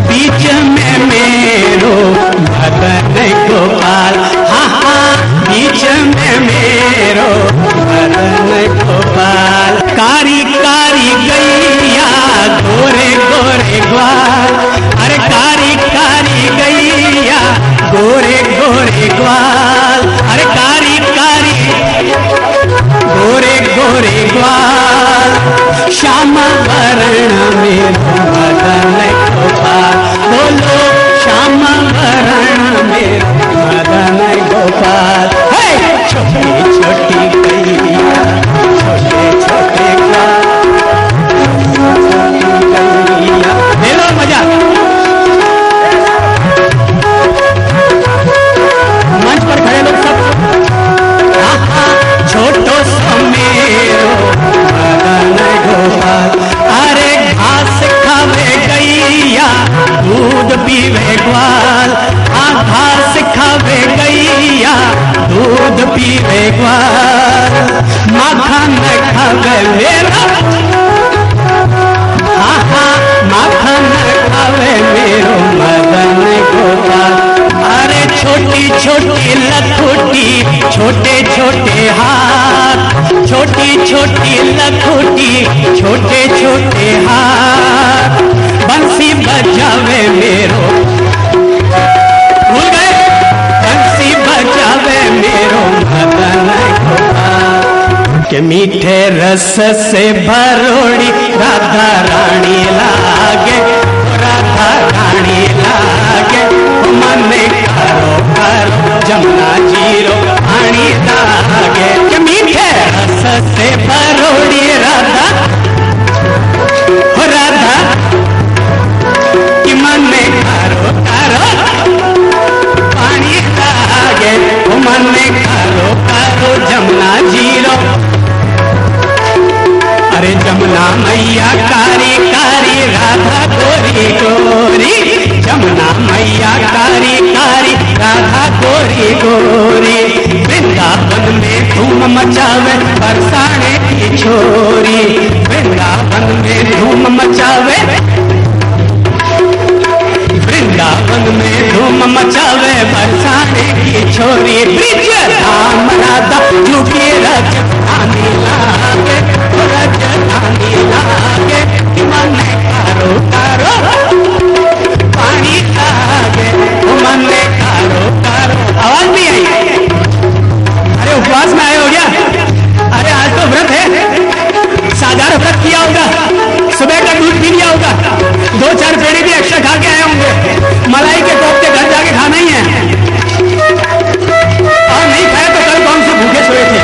बीच में मेरो मदन गोपाल, हाँ हाँ बीच में मेरो मदन गोपाल। कारी कारी गैया गोरे गोरे ग्वाल, अरे कारी कारी गैया गोरे गोरे ग्वाल। अरे कारी कारी गोरे गोरे ग्वाल। श्याम वर्ण मेरो मदन गोपाल, बोलो श्याम वर्ण मेरो मदन गोपाल। छोटी छोटी गैया छोटे छोटे ग्वाल, ले लो मजा। मंच पर खड़े लोग सब, छोटो सो मेरो मदन गोपाल। अरे घास खावे गैया दूध पीवे ग्वाल, घास खावे गैया दूध पीवे ग्वाल। माखन खावे मेरा, हाँ हाँ माखन खावे मेरो मदन गोपाल। अरे छोटी छोटी लखोटी छोटे छोटे हाथ, छोटी छोटी लखोटी छोटे छोटे हाथ। बंसी बजावे मेरो, भूल गए, बंसी बजावे मेरो मदन गोपाल। के मीठे रस से भरोड़ी राधा रानी लागे, राधा रानी लागे। मन करो करो जमुना जीरो पानी लागे। के मीठे रस से भरोड़ी राधा, राधा कि मन करो करो पानी लागे। मन करो करो जमुना जीरो, अरे जमुना मैया कारी कारी राधा गोरी गोरी। जमुना मैया कारी कारी राधा गोरी गोरी। वृंदावन में धूम मचावे बरसाने की छोरी, वृंदावन में धूम मचावे, वृंदावन में धूम मचावे बरसाने की छोरी। ब्रिज धाम राधा झूठी राजधानी लागे, राजधानी लागे। मन कारो कारो पानी लागे, मन कारो कारो। आवाज भी आई, अरे उपवास में आए हो क्या? अरे आज तो व्रत है, साधारण व्रत किया होगा, सुबह का दूध पी लिया होगा, 2-4 पेड़ी भी एक्स्ट्रा खा के आए होंगे। मलाई के कोफ्ते घर जाके खाना ही है, और नहीं खाया तो कल कौन से भूखे सोए थे।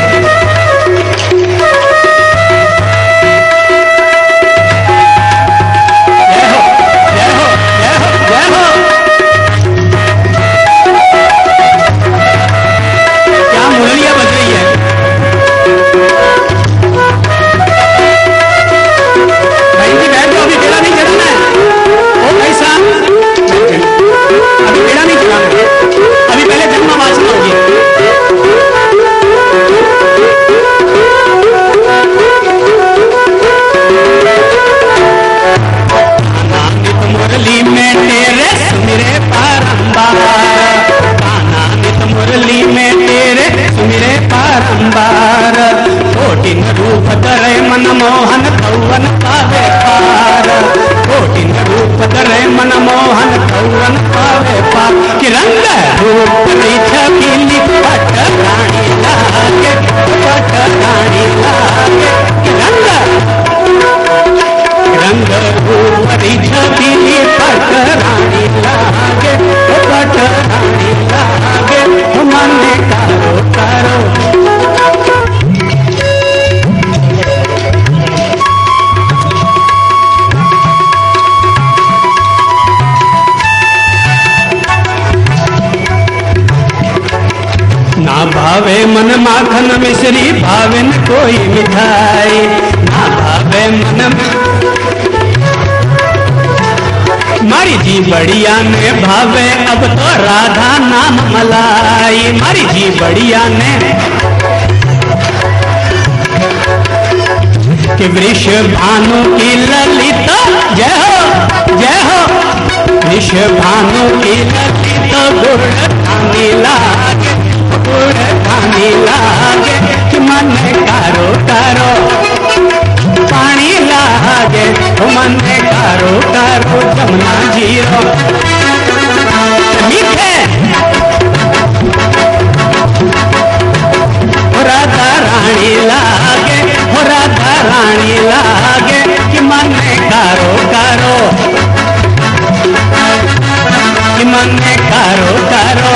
माखन मिश्री भावे न कोई मिठाई, ना भावे मन मारी जी बढ़िया ने भावे अब तो राधा नाम मलाई, मारी जी बढ़िया ने कि वृष भानु की ललिता जय हो जय हो, वृष भानु की ललिता गुड़ खाने लागे, गुड़ खाने लागे कि मन कारो कारो पानी लागे, मन कारो कारो जमुना जीरो मीठे राधा रानी लागे, राधा रानी लागे कि मन कारो कारो, कि मन कारो कारो।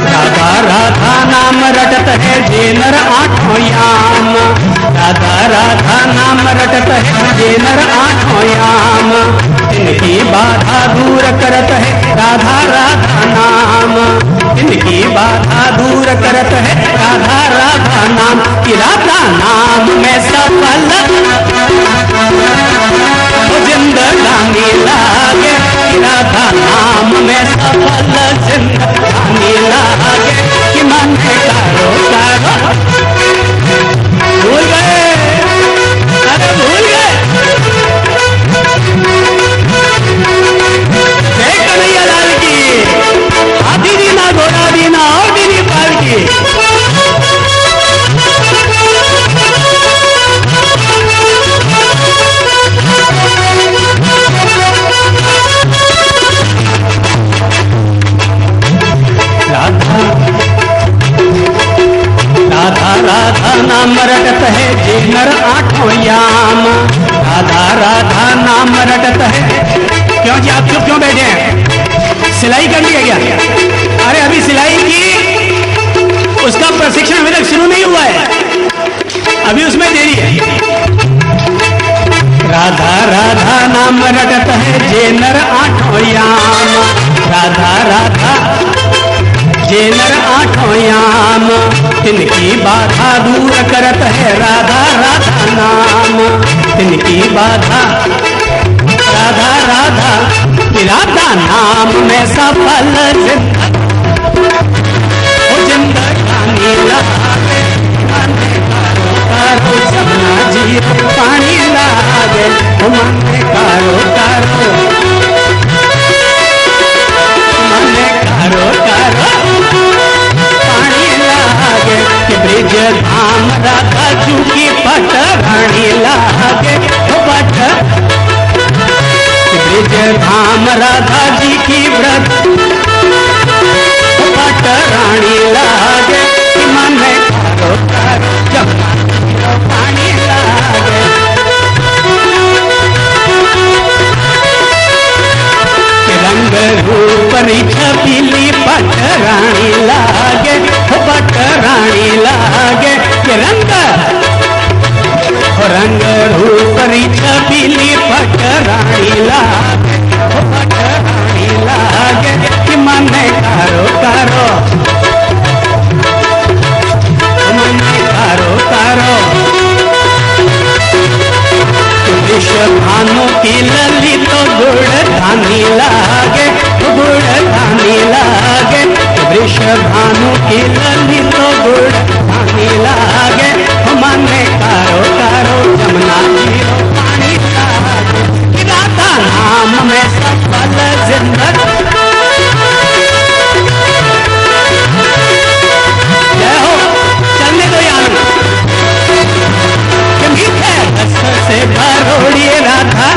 राधा राधा नाम रटत है जे नर आठों याम, राधा राधा नाम रटत है जे नर आठों याम, इनकी बाधा दूर करत है राधा राधा नाम, इनकी बाधा दूर करत है राधा राधा नाम, कि राधा नाम में सफल जिंदगानी लागे, कि राधा नाम में सफल जिंदगानी लागे कि मन कारो कारो। भूल गए, अरे भूल गए। जय कन्हैया लाल की, हाथी दीना घोड़ा दीना और दीनी पाल की। राधा राधा नाम रटत है जे नर आठों याम, राधा राधा नाम रटत है। क्यों जी आप क्यों बैठे हैं? सिलाई करनी है क्या? अरे अभी सिलाई की उसका प्रशिक्षण अभी तक शुरू नहीं हुआ है, अभी उसमें देरी है। राधा राधा नाम रटत है जे नर आठों याम, राधा राधा जे नर आठों याम, तिनकी बाधा दूर करत है राधा राधा नाम, तिनकी बाधा राधा राधा, राधा नाम में सफल जिंदगानी लागे, कारो जमुना जी पानी लागे, मन कारो कारो, मन कारो कारो पानी लागे, कि ब्रिज धाम राधा जू की पट रानी लागे, पट ब्रिज धाम राधा जी की व्रत पट रानी लागे, कि मन कारो कारो जमुना पानी लागे। रंग रूप छबीली पट रानी लागे, पट रानी लागे, कि रंग रंग रूप छबीली पट रानी लागे, पट रानी लागे, कि मन कारो कारो, मन कारो कारो। विष भानु की ललित गुड़ धानी लागे, गुड़ धानी लागे, वृष भानु की ललित गुड़ धानी लागे, मन कारो कारो जमुना जीरो पानी लागे, कि राधा नाम में सफल जिंदगानी। जय हो, चलने दो यार कि मीठे रस से भरोड़ी राधा,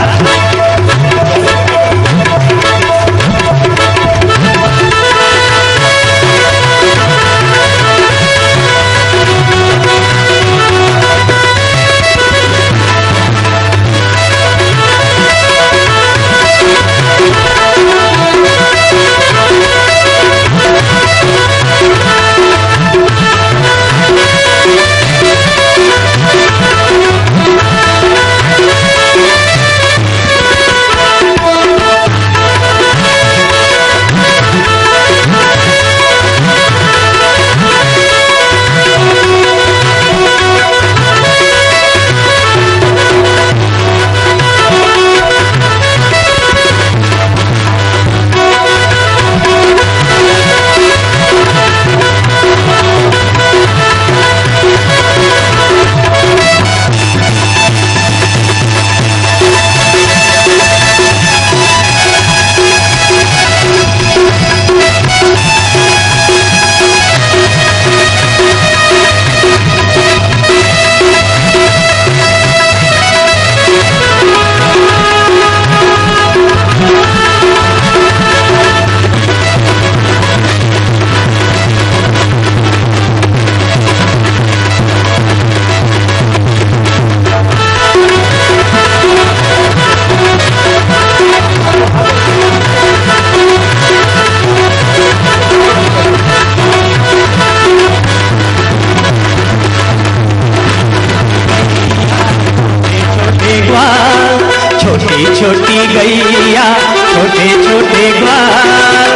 छोटी गैया, छोटे छोटे ग्वाल,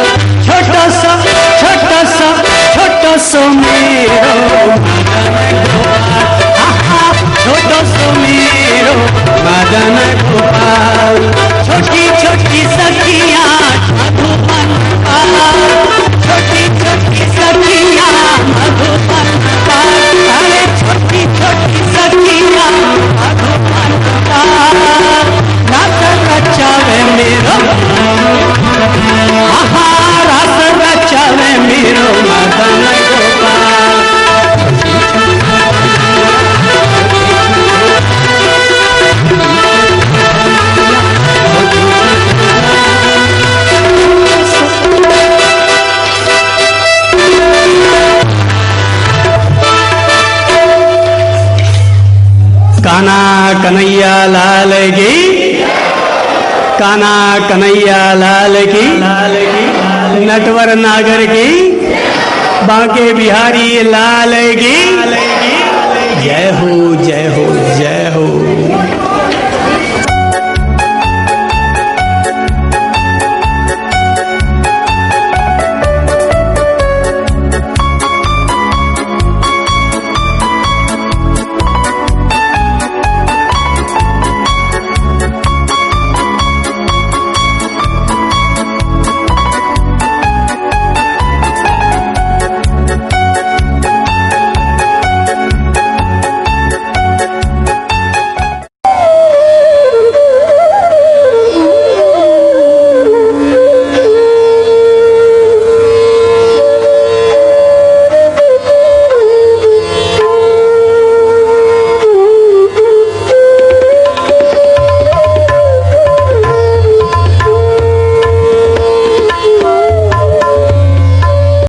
छोटा सा मेरो छोटो सो मेरो मदन गोपाल, छोटी छोटी सखिया मधुबन पाल, छोटी छोटी सखिया मधुबन पाल, अरे छोटी छोटी सखिया मधुबन पाल, रात रचावे मेरो रात रचावे मेरो मदन गोपाल। काना कन्हैया लाल की, काना कन्हैया लाल की, नटवर नागर की, बांके बिहारी लाल की जय हो जय हो जय हो।